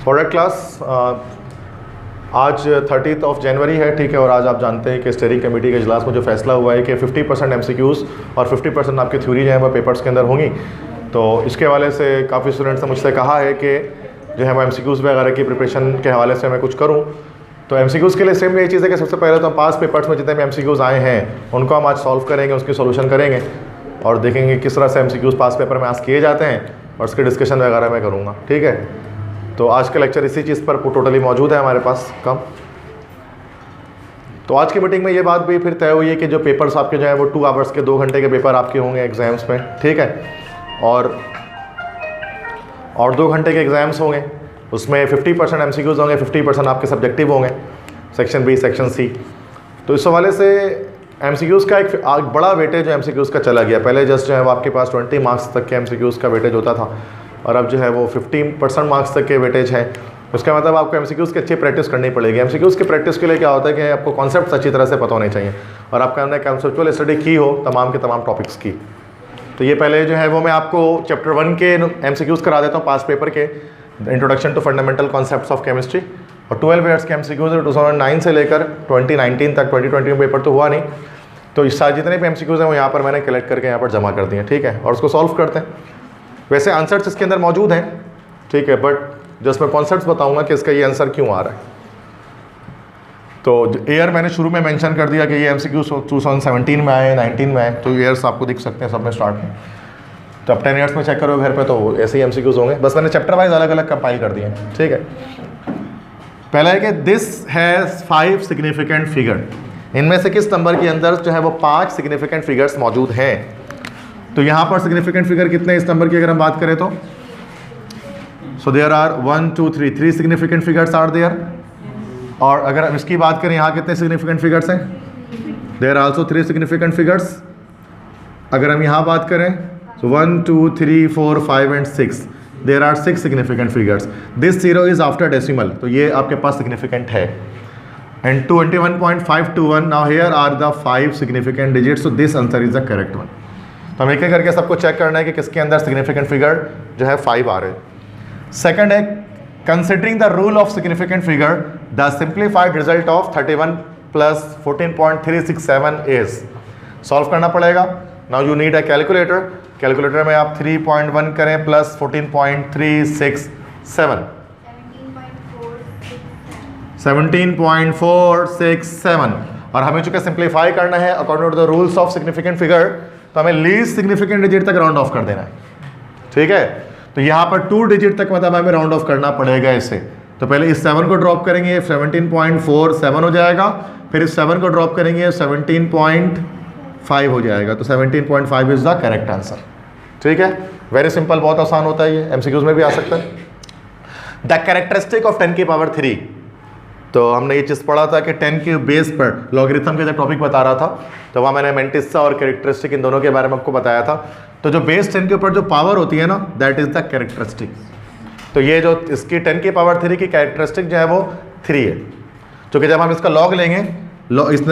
Product class आज 30 जनवरी है, ठीक है। और आज आप जानते हैं कि स्टीयरिंग कमेटी के इजलास में जो फैसला हुआ है कि 50% MCQs और 50% आपकी थ्योरी जो है वो पेपर्स के अंदर होंगी। तो इसके हवाले से काफ़ी स्टूडेंट्स ने मुझसे कहा है कि जो है वो MCQs वगैरह की प्रिपरेशन के हवाले से मैं कुछ करूँ। तो MCQs के लिए सेम यही चीज़ है कि सबसे पहले तो हम पास पेपर्स में जितने भी MCQs आए हैं उनको हम आज सॉल्व करेंगे, उसकी सोल्यूशन करेंगे और देखेंगे किस तरह से MCQs पास पेपर में आज किए जाते हैं और उसके डिस्कशन वगैरह मैं करूँगा, ठीक है। तो आज का लेक्चर इसी चीज़ पर टोटली मौजूद है हमारे पास कम। तो आज की मीटिंग में ये बात भी फिर तय हुई है कि जो पेपर्स आपके जो है वो 2 आवर्स के 2 घंटे के पेपर आपके होंगे एग्ज़ाम्स में, ठीक है। और 2 घंटे के एग्ज़ाम्स होंगे, उसमें 50% MCQs होंगे, 50% आपके सब्जेक्टिव होंगे, सेक्शन बी सेक्शन सी। तो इस हवाले से MCQs का एक बड़ा वेटेज MCQs का चला गया। पहले जस्ट जो है वो आपके पास 20 मार्क्स तक के MCQs का वेटेज होता था और अब जो है वो 15% मार्क्स तक के वेटेज है। उसका मतलब आपको MCQs की अच्छी प्रैक्टिस करनी पड़ेगी। MCQs की प्रैक्टिस के लिए क्या होता है कि आपको कॉन्सेप्ट अच्छी तरह से पता होने चाहिए और आपका हमने कंसेप्चुअल स्टडी की हो तमाम के तमाम टॉपिक्स की। तो ये पहले जो है वो मैं आपको चैप्टर 1 के MCQs करा देता हूँ पास पेपर के, introduction to fundamental concepts of chemistry. और 12 ईयर्स के MCQs 2009 से लेकर 2019 तक, 2020 में पेपर तो हुआ नहीं, तो इस साल जितने भी MCQs हैं वो यहाँ पर मैंने कलेक्ट करके यहाँ पर जमा कर दिए, ठीक है। और उसको सॉल्व करते हैं। वैसे आंसर्स इसके अंदर मौजूद हैं, ठीक है, बट जस्ट मैं कॉन्सेप्ट्स बताऊँगा कि इसका ये आंसर क्यों आ रहा है। तो ईयर मैंने शुरू में मेंशन कर दिया कि ये MCQs 2017 में आए, 19 में आए, तो ईयर्स आपको दिख सकते हैं सब में स्टार्ट में। तो अब 10 ईयर्स में चेक करो घर पे तो ऐसे ही MCQs होंगे, बस मैंने चैप्टर वाइज अलग अलग कंपाइल कर दिए, ठीक है। पहला है कि दिस हैज़ 5 सिग्निफिकेंट फिगर। इनमें से किस नंबर के अंदर जो है वो 5 सिग्निफिकेंट फिगर्स मौजूद हैं। तो यहाँ पर सिग्निफिकेंट फिगर कितने हैं इस नंबर की अगर हम बात करें तो so there are 1 2 3 significant figures are there. और अगर हम इसकी बात करें यहाँ कितने सिग्निफिकेंट फिगर्स हैं, there are also 3 significant figures. अगर हम यहाँ बात करें तो 1 2 3 4 5 and 6, there are 6 significant figures. This 0 is after decimal, तो ये आपके पास सिग्निफिकेंट है। And 21.521, now here are the 5 significant digits, so this answer is the correct one. तो हम एक एक करके सबको चेक करना है कि किसके अंदर सिग्निफिकेंट फिगर जो है 5 आ रहे हैं। सेकंड है considering the rule of significant figure the simplified result of 31 plus 14.367 is. Solve करना पड़ेगा। Now you need a calculator. Calculator में आप 3.1 करें प्लस 14.367 17.467। और हमें चूंकि सिंप्लीफाई करना है according to the rules of significant figure, तो हमें लीस्ट सिग्निफिकेंट डिजिट तक राउंड ऑफ कर देना है, ठीक है। तो यहाँ पर 2 डिजिट तक मतलब हमें राउंड ऑफ करना पड़ेगा इसे। तो पहले इस 7 को ड्रॉप करेंगे, 17.47 हो जाएगा। फिर इस 7 को ड्रॉप करेंगे, 17.5 हो जाएगा। तो 17.5 इज द करेक्ट आंसर, ठीक है। वेरी सिंपल, बहुत आसान होता है ये, MCQs में भी आ सकता है। द कैरेक्टरिस्टिक ऑफ 10 की पावर 3। तो हमने ये चीज़ पढ़ा था कि 10 के बेस पर लॉगरिथम के जब टॉपिक बता रहा था तो वहाँ मैंने मेंटिसा और कैरेक्टरिस्टिक इन दोनों के बारे में आपको बताया था। तो जो बेस 10 के ऊपर जो पावर होती है ना, दैट इज़ द कैरेक्टरिस्टिक। तो ये जो इसकी 10 की पावर 3 की कैरेक्टरिस्टिक जो है वो 3 है, क्योंकि जब हम इसका लॉग लेंगे,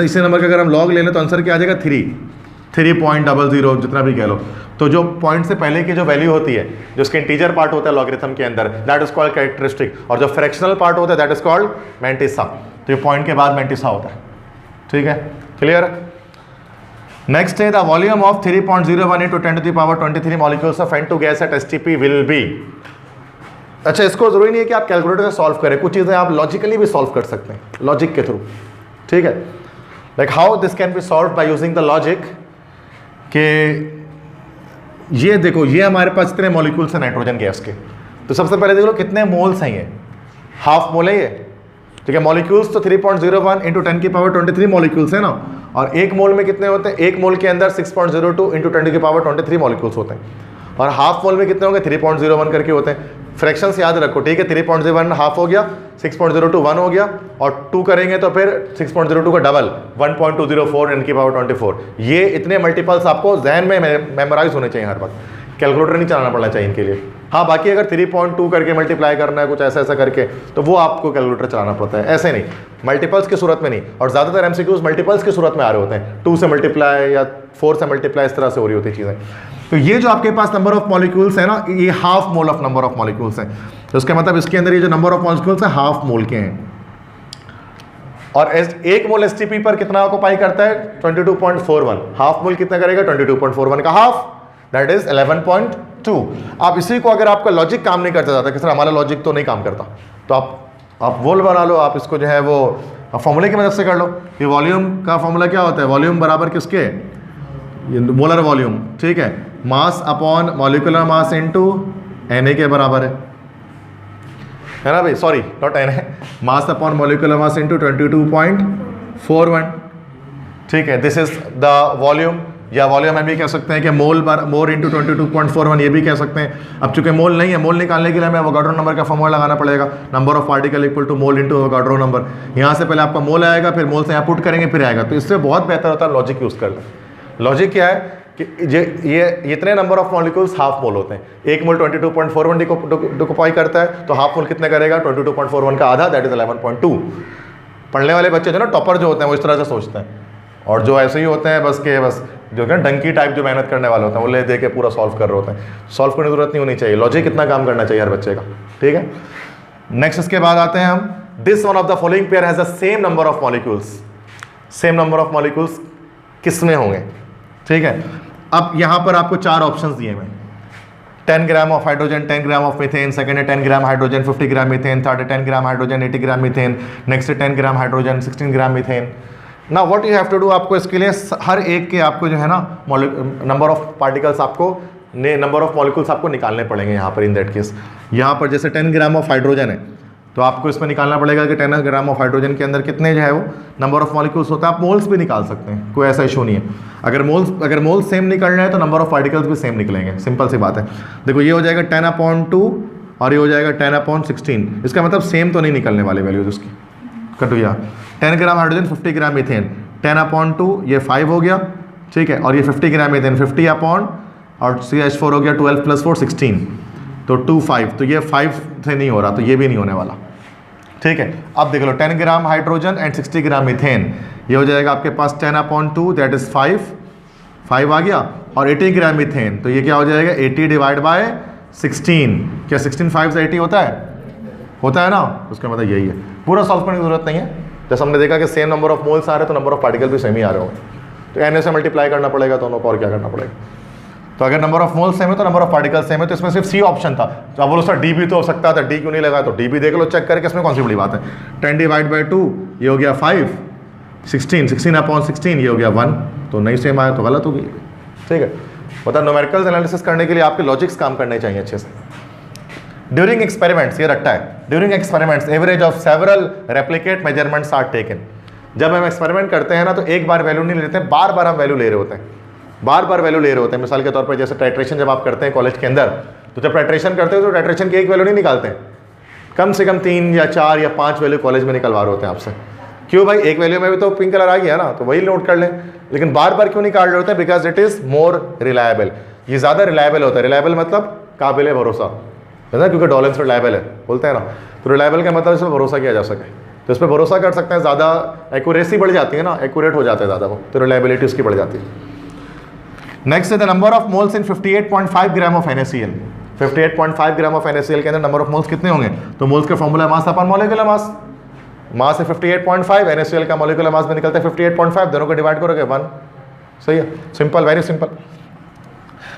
इसी नंबर का अगर हम लॉग ले लें तो आंसर क्या आ जाएगा 3.00 जितना भी कह लो। तो जो पॉइंट से पहले की जो वैल्यू होती है, जो इसके इंटीजर पार्ट होता है लॉगरिथम के अंदर, दैट इज कॉल्ड कैरेक्टरिस्टिक। और जो फ्रैक्शनल पार्ट होता है दैट इज कॉल्ड मेंटिसा। तो ये पॉइंट के बाद मेंटिसा होता है, ठीक है, क्लियर। नेक्स्ट है the volume of 3.01 into 10 to the power 23 molecules of N2 gas at STP will be. अच्छा, इसको जरूरी नहीं है कि आप कैलकुलेटर से सॉल्व करें, कुछ चीज़ें आप लॉजिकली भी सॉल्व कर सकते हैं, लॉजिक के थ्रू, ठीक है। Like how this can be solve by using the logic कि ये देखो, ये हमारे पास इतने मॉलिक्यूल्स हैं नाइट्रोजन गैस के। तो सबसे पहले देख लो कितने मोल्स हैं, ये हाफ मोल है ये, ठीक है। मॉलिक्यूल्स तो 3.01 into 10 की पावर 23 मॉलिक्यूल्स है ना। और एक मोल में कितने होते हैं, एक मोल के अंदर 6.02 into 10 की पावर 23 मॉलिक्यूल्स होते हैं। और हाफ मोल में कितने होंगे, 3.01 करके होते हैं। फ्रैक्शंस याद रखो, ठीक है। 3.01 हाफ हो गया, 6.02 1 हो गया, और 2 करेंगे तो फिर 6.02 का डबल 1.204 10 की पावर 24। ये इतने मल्टीपल्स आपको जहन में मेमोराइज होने चाहिए हर वक्त, कैलकुलेटर नहीं चलाना पड़ना चाहिए इनके लिए। हाँ, बाकी अगर 3.2 करके मल्टीप्लाई करना है कुछ ऐसा ऐसा करके, तो वो आपको कैलकुलेटर चलाना पड़ता है, ऐसे नहीं, मल्टीपल्स की सूरत में नहीं। और ज़्यादातर MCQs मल्टीपल्स की सूरत में आ रहे होते हैं, 2 से मल्टीप्लाई या 4 से मल्टीप्लाई, इस तरह से हो रही होती चीज़ें। तो ये जो आपके पास नंबर ऑफ मॉलिक्यूल्स है ना, ये half mole of number of molecules हैं। तो इसका मतलब इसके अंदर ये जो नंबर ऑफ मॉलिक्यूल्स है हाफ मोल के हैं। और एक मोल एसटीपी पर कितना ऑक्यूपाई करता है 22.41, हाफ मोल कितना करेगा 22.41 का हाफ, दैट इज 11.2। आप इसी को अगर आपका लॉजिक काम नहीं करता जाता कि सर हमारा लॉजिक तो नहीं काम करता, तो आप वोल बना लो, आप इसको जो है वो फॉर्मूले की मदद से कर लो कि वॉल्यूम का फॉर्मूला क्या होता है, वॉल्यूम बराबर किसके, मोलर वॉल्यूम, ठीक है, mass upon molecular mass into Na के बराबर है ना भाई, sorry not Na, mass upon molecular mass into 22.41, ठीक है, दिस इज द वॉल्यूम, या वॉल्यूम हम भी कह सकते हैं कि मोल इंटू 22.41, ये भी कह सकते हैं। अब चूंकि मोल नहीं है, मोल निकालने के लिए हमें एवोगाड्रो नंबर का फॉर्मूला लगाना पड़ेगा, number of particle equal to mole into Avogadro number. यहाँ से पहले आपका मोल आएगा, फिर मोल से यहाँ पुट करेंगे, फिर आएगा। तो इससे बहुत बेहतर होता है लॉजिक यूज़ कर लें। लॉजिक क्या है कि ये इतने number of molecules half mole होते हैं, एक मोल 22.41 डिकम्पोज करता है, तो हाफ मोल कितने करेगा 22.41 का आधा, दैट इज 11.2। पढ़ने वाले बच्चे जो ना टॉपर जो होते हैं वो इस तरह से सोचते हैं, और जो ऐसे ही होते हैं बस जो है डंकी टाइप जो मेहनत करने वाले होते हैं वो ले दे के पूरा सॉल्व कर रहे होते हैं। सॉल्व करने की जरूरत नहीं होनी चाहिए, लॉजिक कितना काम करना चाहिए हर बच्चे का, ठीक है। नेक्स्ट इसके बाद आते हैं हम, this one of the following pair has the same number of molecules. Same number of molecules किस में होंगे, ठीक है। अब यहाँ पर आपको 4 ऑप्शंस दिए हुए, 10 gram of hydrogen, 10 gram of methane, second है 10 gram hydrogen, 50 gram methane, third है 10 gram hydrogen, 80 gram methane, next है 10 ग्राम हाइड्रोजन, 16 ग्राम मीथेन। ना what you have to do, आपको इसके लिए हर एक के आपको जो है ना नंबर ऑफ पार्टिकल्स आपको नंबर ऑफ मॉलिक्यूल्स आपको निकालने पड़ेंगे। यहाँ पर इन दैट केस यहाँ पर जैसे 10 ग्राम ऑफ हाइड्रोजन है तो आपको इसमें निकालना पड़ेगा कि 10 ग्राम ऑफ हाइड्रोजन के अंदर कितने जो है वो नंबर ऑफ मॉलिक्यूल्स होता है। आप मोल्स भी निकाल सकते हैं, कोई ऐसा इशू नहीं है। अगर मोल्स सेम निकल रहे हैं तो नंबर ऑफ पार्टिकल्स भी सेम निकलेंगे, सिंपल सी बात है। देखो ये हो जाएगा 10/2 और ये हो जाएगा 10/16। इसका मतलब सेम तो नहीं निकलने वाले वैल्यूज उसकी। कटुया 10 ग्राम हाइड्रोजन 50 ग्राम मीथेन, 10/2 ये 5 हो गया, ठीक है, और ये 50 ग्राम मीथेन 50 अपॉन और CH4 हो गया 12 + 4 16, तो 2 5, तो ये 5 से नहीं हो रहा, तो ये भी नहीं होने वाला, ठीक है। अब देख लो 10 gram hydrogen and 60 gram methane, ये हो जाएगा आपके पास 10/2 दैट इज 5 आ गया, और 80 ग्राम मीथेन तो ये क्या हो जाएगा 80 डिवाइड बाय 16। क्या 16 5 से 80 होता है ना, उसका मतलब यही है। पूरा सॉल्व करने की जरूरत नहीं है, जैसे हमने देखा कि सेम नंबर ऑफ मोल्स आ रहे हैं तो नंबर ऑफ पार्टिकल भी सेम ही आ रहे होंगे, तो Na से मल्टीप्लाई करना पड़ेगा दोनों को, और क्या करना पड़ेगा। तो अगर नंबर ऑफ मोल्स सेम है तो नंबर ऑफ पार्टिकल सेम है, तो इसमें सिर्फ C ऑप्शन था। तो अब बोलो सर D भी तो हो सकता था, D क्यों नहीं लगा, तो D भी देख लो चेक करके, इसमें कौन सी बड़ी बात है। 10 डिवाइड बाई 2 ये हो गया 5, 16 ये हो गया 1, तो नहीं सेम आया तो गलत होगी, ठीक है। मतलब न्यूमेरिकल एनालिसिस करने के लिए आपके लॉजिक्स काम करने चाहिए अच्छे से। ड्यूरिंग एक्सपेरिमेंट्स, ये रट्टा है, during experiments average of several replicate measurements are taken. जब हम एक्सपेरिमेंट करते हैं ना तो एक बार वैल्यू नहीं लेते हैं, बार बार हम वैल्यू ले रहे होते हैं, बार वैल्यू ले रहे होते हैं। मिसाल के तौर पर जैसे टाइट्रेशन जब आप करते हैं कॉलेज के अंदर, तो जब टाइट्रेशन करते हो तो टाइट्रेशन की एक वैल्यू नहीं निकालते हैं, कम से कम 3 या 4 या 5 वैल्यू कॉलेज में निकलवा रहे होते हैं आपसे। क्यों भाई, एक वैल्यू में भी तो पिंक कलर आ गया ना, तो वही नोट कर लें। लेकिन बार बार क्यों निकाल रहे होते हैं, because it is more reliable, ये ज़्यादा रिलायबल होता है। रिलायबल मतलब काबिल भरोसा है ना, क्योंकि डॉलेंस रिलायबल है बोलते हैं ना, तो रिलायबल का मतलब इस पर भरोसा किया जा सके, तो इस पर भरोसा कर सकते हैं। ज़्यादा एक्यूरेसी बढ़ जाती है ना, एक्यूरेट हो जाता है ज़्यादा वो, तो रिलायबिलिटी उसकी बढ़ जाती है। नेक्स्ट है the number of moles in 58.5 gram of NaCl। 58.5 gram of NaCl के अंदर नंबर ऑफ मोल्स कितने होंगे, तो मोल्स का फॉर्मूला मास अपन मॉलिक्यूलर मास, मास है 58.5, NaCl का मॉलिक्यूलर मास में निकलता है 58.5, दोनों को डिवाइड करोगे 1, सही है, simple, very simple.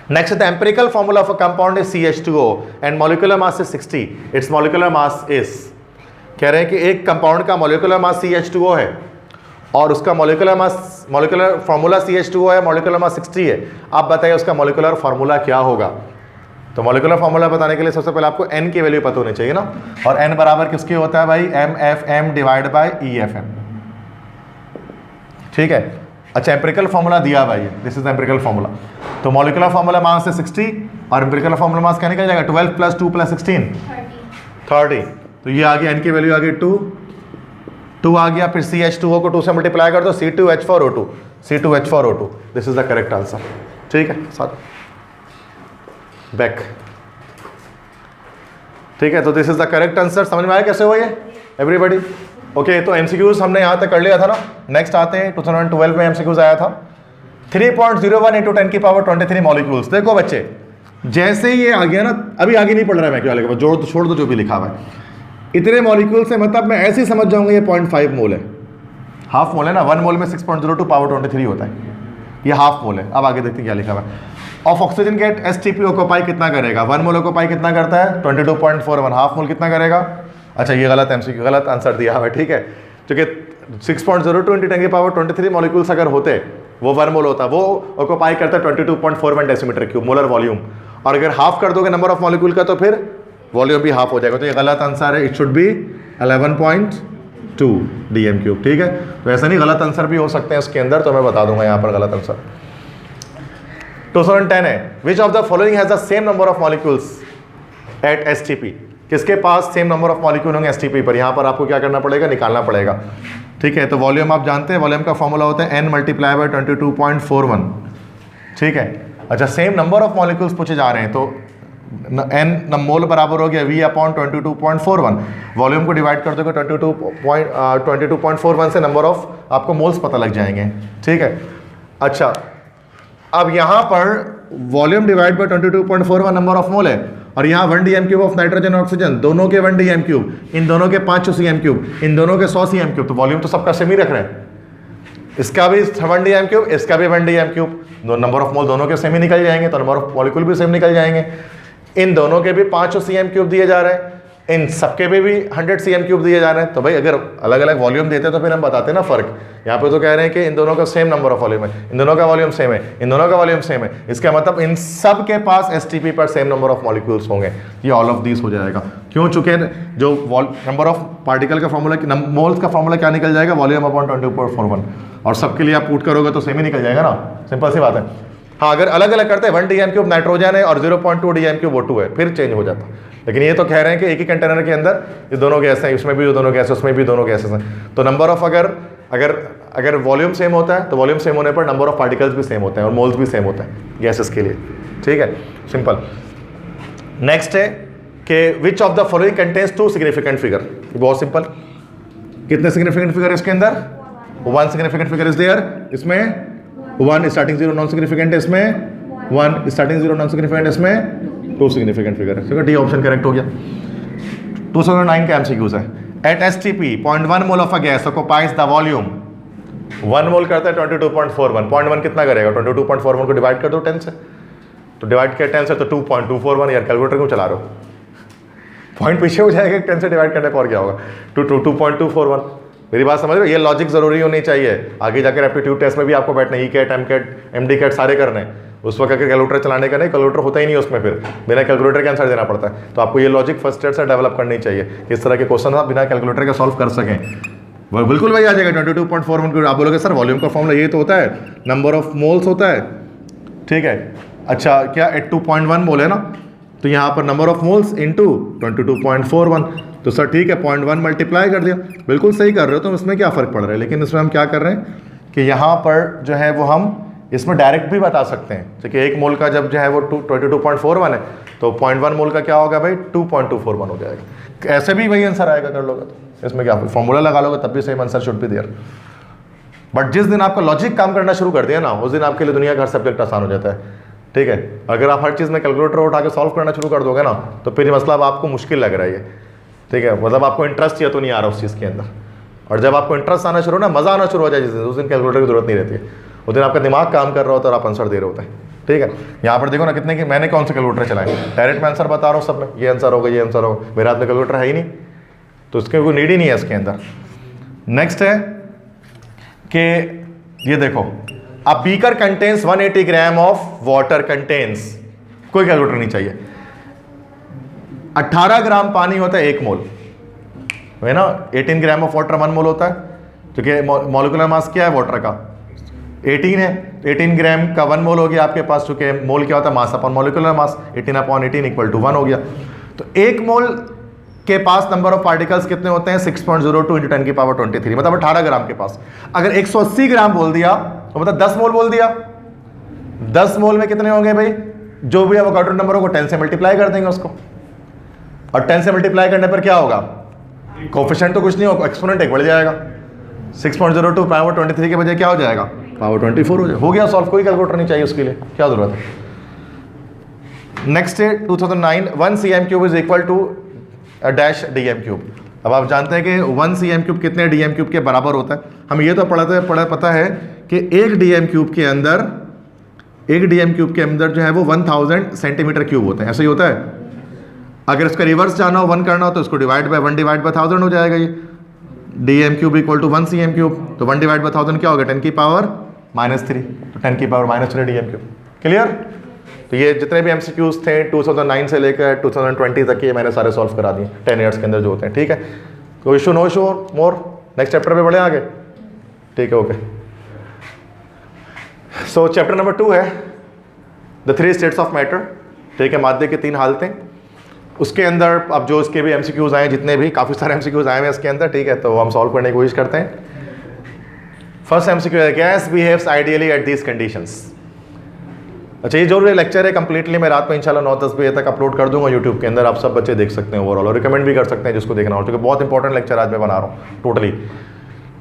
Next, the empirical formula of a compound is CH2O and molecular mass is 60. Its molecular mass is, कह रहे हैं कि एक कंपाउंड का molecular mass CH2O है और उसका molecular formula CH2O है, molecular mass 60 है। आप बताइए उसका molecular formula क्या होगा। तो molecular formula बताने के लिए सबसे पहले आपको N की वैल्यू पता होनी चाहिए ना, और N बराबर किसके होता है भाई, MFM डिवाइड बाई EFM, ठीक है। अच्छा, एम्पिरिकल फॉर्मूला दिया भाई, दिस इज एम्पिरिकल फॉर्मूला। तो मॉलिक्यूलर फॉर्मूला मास है 60 और एम्पिरिकल फॉर्मूला मास क्या निकल जाएगा, 12 + 2 + 16 30। तो ये आ गया, N की वैल्यू आ गई 2 आ गया, फिर CH2O को 2 से मल्टीप्लाई कर दो, C2H4O2, this is the correct answer, ठीक है। साथ बैक, ठीक है, तो this is the correct answer. समझ में आया कैसे हुआ ये एवरीबॉडी, ओके। तो MCQs हमने यहाँ तक कर लिया था ना। नेक्स्ट आते हैं 2012 में MCQs आया था 3.01 × 10⁻23 मॉलिक्यूल्स। देखो बच्चे, जैसे ये आ गया ना, अभी आगे नहीं पढ़ रहा है मैं, क्या वाले के बाद जोड़ तो छोड़ दो जो भी लिखा हुआ है, इतने मॉलिक्यूल से मतलब मैं ऐसे ही समझ जाऊंगा ये 0.5 मोल है, हाफ मोल है ना, 1 मोल में 6.02 पावर 23 होता है, ये हाफ मोल है। अब आगे देखते हैं क्या लिखा हुआ है। Of oxygen get STP occupy कितना करेगा, 1 मोल ऑक्यूपाई कितना करता है 22.41, हाफ मोल कितना करेगा, अच्छा ये गलत एमसीक्यू, गलत आंसर दिया हुआ है, ठीक है, क्योंकि 6.02 × 10 की पावर 23 मॉलिक्यूल्स अगर होते वो 1 मोल होता, वो ऑक्यूपाई करता है 22.41 डेसीमीटर क्यूब मोलर वॉल्यूम, और अगर हाफ कर दोगे नंबर ऑफ मॉलिक्यूल का तो फिर वॉल्यूम भी हाफ हो जाएगा, तो ये गलत आंसर है, इट शुड बी 11.2 dm³, ठीक है। तो ऐसा नहीं, गलत आंसर भी हो सकते हैं इसके अंदर, तो मैं बता दूंगा यहाँ पर गलत आंसर। 2010 है, which of the following has the same number of molecules at STP, किसके पास सेम नंबर ऑफ मॉलिक्यूल होंगे एसटीपी पर, यहाँ पर आपको क्या करना पड़ेगा, निकालना पड़ेगा, ठीक है। तो वॉल्यूम आप जानते हैं, वॉल्यूम का फॉर्मूला होता है n × 22.41, ठीक है। अच्छा, सेम नंबर ऑफ मॉलिक्यूल्स पूछे जा रहे हैं, तो n मोल बराबर हो गया V/22.41, वॉल्यूम को डिवाइड कर दोगे 22.41 से नंबर ऑफ आपको मोल्स पता लग जाएंगे, ठीक है। अच्छा, अब यहाँ पर volume divide by 22.41 number of mole है, और यहाँ 1 dm³ ऑफ नाइट्रोजन और ऑक्सीजन, दोनों के 1 dm³, इन दोनों के 500 cm³, इन दोनों के 100 cm³, तो वॉल्यूम तो सबका सेम ही रख रहे हैं, इसका भी 1 dm³, इसका भी 1 dm³, नंबर ऑफ मोल दोनों के सेम ही निकल जाएंगे, तो नंबर ऑफ मॉलिक्यूल भी सेम निकल जाएंगे। इन दोनों के भी 500 cm³ दिए जा रहे हैं, इन सबके भी 100 cm³ दिए जा रहे हैं, तो भाई अगर अलग अलग वॉल्यूम देते तो फिर हम बताते ना फ़र्क। यहाँ पे तो कह रहे हैं कि इन दोनों का सेम नंबर ऑफ वॉल्यूम है, इन दोनों का वॉल्यूम सेम है, इन दोनों का वॉल्यूम सेम है, इसका मतलब इन सब के पास एसटीपी पर सेम नंबर ऑफ मॉलिक्यूल्स होंगे, ये ऑल ऑफ दीस हो जाएगा। क्यों? चूंकि जो नंबर ऑफ पार्टिकल का फॉर्मूला, मोल्स का फॉर्मूला क्या निकल जाएगा, वॉल्यूम अपॉन 22.41, और सबके लिए आप पुट करोगे तो सेम ही निकल जाएगा ना, सिंपल सी बात है। हाँ, अगर अलग अलग करते हैं 1 dm³ नाइट्रोजन है और 0.2 dm³ O2 है, फिर चेंज हो जाता, लेकिन ये तो कह रहे हैं कि एक ही कंटेनर के अंदर ये दोनों गैस हैं, इसमें भी दोनों गैस, उसमें भी दोनों गैसेस हैं, तो नंबर ऑफ अगर वॉल्यूम सेम होता है तो वॉल्यूम सेम होने पर नंबर ऑफ पार्टिकल्स भी सेम होते हैं और मोल्स भी सेम होते हैं गैसेस के लिए, ठीक है, सिंपल। नेक्स्ट है कि विच of the following contains 2 significant figure, बहुत सिंपल। कितने सिग्निफिकेंट फिगर है इसके अंदर, 1 सिग्निफिकेंट फिगर इज देयर, इसमें 1 स्टार्टिंग 0 नॉन सिग्निफिकेंट है, इसमें 1 स्टार्टिंग 0 नॉन सिग्निफिकेंट, इसमें 2 सिग्निफिकेंट फिगर है, डी ऑप्शन करेक्ट हो गया। 2009 का एमसीक्यूज है, at STP 0.1 mole of a gas occupies the volume, 1 mole करता है 22.41, 0.1 कितना करेगा, 22.41 को डिवाइड कर दो 10 से, तो डिवाइड किया 10 से तो 2.241, यार कैलकुलेटर क्यों चला रहे हो, पॉइंट पीछे हो जाएगा 10 से डिवाइड करने पर, और क्या होगा 2.241। मेरी बात समझ रहे हो, ये लॉजिक जरूरी होनी चाहिए, आगे जाकर एप्टीट्यूड टेस्ट में भी आपको बैठना, E CAT, M CAT, MD CAT सारे करने हैं, उस वक्त अगर कैलकुलेटर चलाने का नहीं, कैलकुलेटर होता ही नहीं उसमें, फिर बिना कैलकुलेटर के आंसर देना पड़ता है, तो आपको ये लॉजिक फर्स्ट ईयर से डेवलप करनी चाहिए, इस तरह के क्वेश्चन आप बिना कैलकुलेटर के सॉल्व कर सकें, वो बिल्कुल वही आ जाएगा 22.41। आप बोलोगे सर वॉल्यूम का फॉर्मूला ये तो होता है, नंबर ऑफ मोल्स होता है, ठीक है, अच्छा क्या 2.1 मोल है ना, तो यहाँ पर नंबर ऑफ मोल्स इंटू 22.41, तो सर ठीक है 0.1 मल्टीप्लाई कर दिया, बिल्कुल सही कर रहे हो, तो इसमें क्या फ़र्क पड़ रहा है, लेकिन इसमें हम क्या कर रहे हैं कि यहाँ पर जो है वो हम इसमें डायरेक्ट भी बता सकते हैं, क्योंकि 1 मोल का जब जो है वो 22.41 है, तो 0.1 मोल का क्या होगा भाई 2.241 हो जाएगा, ऐसे भी वही आंसर आएगा कर लोगे तो, इसमें क्या फॉर्मूला लगा लोगे तब भी same answer should be there. But जिस दिन आपका लॉजिक काम करना शुरू कर दिया ना, उस दिन आपके लिए दुनिया का हर सब्जेक्ट आसान हो जाता है, ठीक है। अगर आप हर चीज़ में कैलकुलेटर उठा के सॉल्व करना शुरू कर दोगे ना, तो फिर मतलब आपको मुश्किल लग रहा है, ठीक है, मतलब आपको इंटरेस्ट या तो नहीं आ रहा उस चीज़ के अंदर, और जब आपको इंटरेस्ट आना शुरू ना, मज़ा आना शुरू हो जाए जिस दिन, उस दिन कैलकुलेटर की जरूरत नहीं रहती है, उस दिन आपका दिमाग काम कर रहा होता है और आप आंसर दे रहे होते हैं, ठीक है। यहाँ पर देखो ना कितने की मैंने कौन से कैलकुलेटर चलाए, डायरेक्ट मैं आंसर बता रहा हूँ सब में, ये आंसर होगा, ये आंसर होगा, मेरे हाथ में कैलकुलेटर है ही नहीं, तो उसके कोई नीड ही नहीं है इसके अंदर। नेक्स्ट है कि ये देखो, a beaker contains 180 gram of water contains, कोई कैलकुलेटर नहीं चाहिए, 18 ग्राम पानी होता है 1 मोल, है ना, 18 ग्राम ऑफ वाटर 1 मोल होता है, क्योंकि मॉलिक्यूलर मास क्या है वाटर का 18 है, 18 ग्राम का 1 मोल हो गया आपके पास, चूंकि मोल क्या होता है mass upon molecular mass, 18/18 equal to 1 हो गया, तो 1 मोल के पास नंबर ऑफ पार्टिकल्स कितने होते हैं 6.02 × 10 की पावर 23, मतलब 18 ग्राम के पास। अगर 180 ग्राम बोल दिया तो मतलब 10 मोल बोल दिया, 10 मोल में कितने होंगे भाई, जो भी एवोगाड्रो नंबर होगा 10 से मल्टीप्लाई कर देंगे उसको, और 10 से मल्टीप्लाई करने पर क्या होगा, कोफिशिएंट तो कुछ नहीं होगा, एक्सपोनेंट एक बढ़ जाएगा, 6.02 पावर 23 के बजाय क्या हो जाएगा पावर 24 हो गया, सॉल्व, कोई कैलकुलेटर नहीं चाहिए उसके लिए, क्या जरूरत है। नेक्स्ट है 2009, 1 cm³ is equal to dash dm³। अब आप जानते हैं कि 1 cm³ कितने dm³ के बराबर होता है। हम ये तो पता है कि एक dm³ के अंदर जो है वो 1000 सेंटीमीटर क्यूब होते हैं, ऐसे ही होता है। अगर इसका रिवर्स जाना हो, 1 करना हो, तो इसको डिवाइड बाय 1 डिवाइड बाय 1000 हो जाएगा। ये dm³ इक्वल टू 1 cm³, तो 1 डिवाइड बाय 1000 क्या होगा, 10 की पावर -3, तो 10 की पावर -3 dm³। क्लियर? तो ये जितने भी MCQs थे 2009 से लेकर 2020 तक ये मैंने सारे सॉल्व करा दिए 10 ईयर्स के अंदर जो होते हैं। ठीक है, कोई इशू, नो इशू मोर। नेक्स्ट चैप्टर पे बढ़े आगे। ठीक है, ओके। सो चैप्टर नंबर 2 है द 3 स्टेट्स ऑफ मैटर। ठीक है, मादे की 3 हालतें। उसके अंदर अब जो इसके भी MCQs आए, जितने भी काफ़ी सारे MCQs आए हैं इसके अंदर। ठीक है, तो हम सॉल्व करने की कोशिश करते हैं। फर्स्ट MCQ है, gas behaves ideally at these conditions. अच्छा, ये जो लेक्चर है कंप्लीटली मैं रात में इंशाल्लाह 9-10 बजे तक अपलोड कर दूंगा यूट्यूब के अंदर। आप सब बच्चे देख सकते हैं ओवरऑल, और रिकमेंड भी कर सकते हैं जिसको देखना हो, क्योंकि बहुत इंपॉर्टेंट लेक्चर आज मैं बना रहा हूँ टोटली।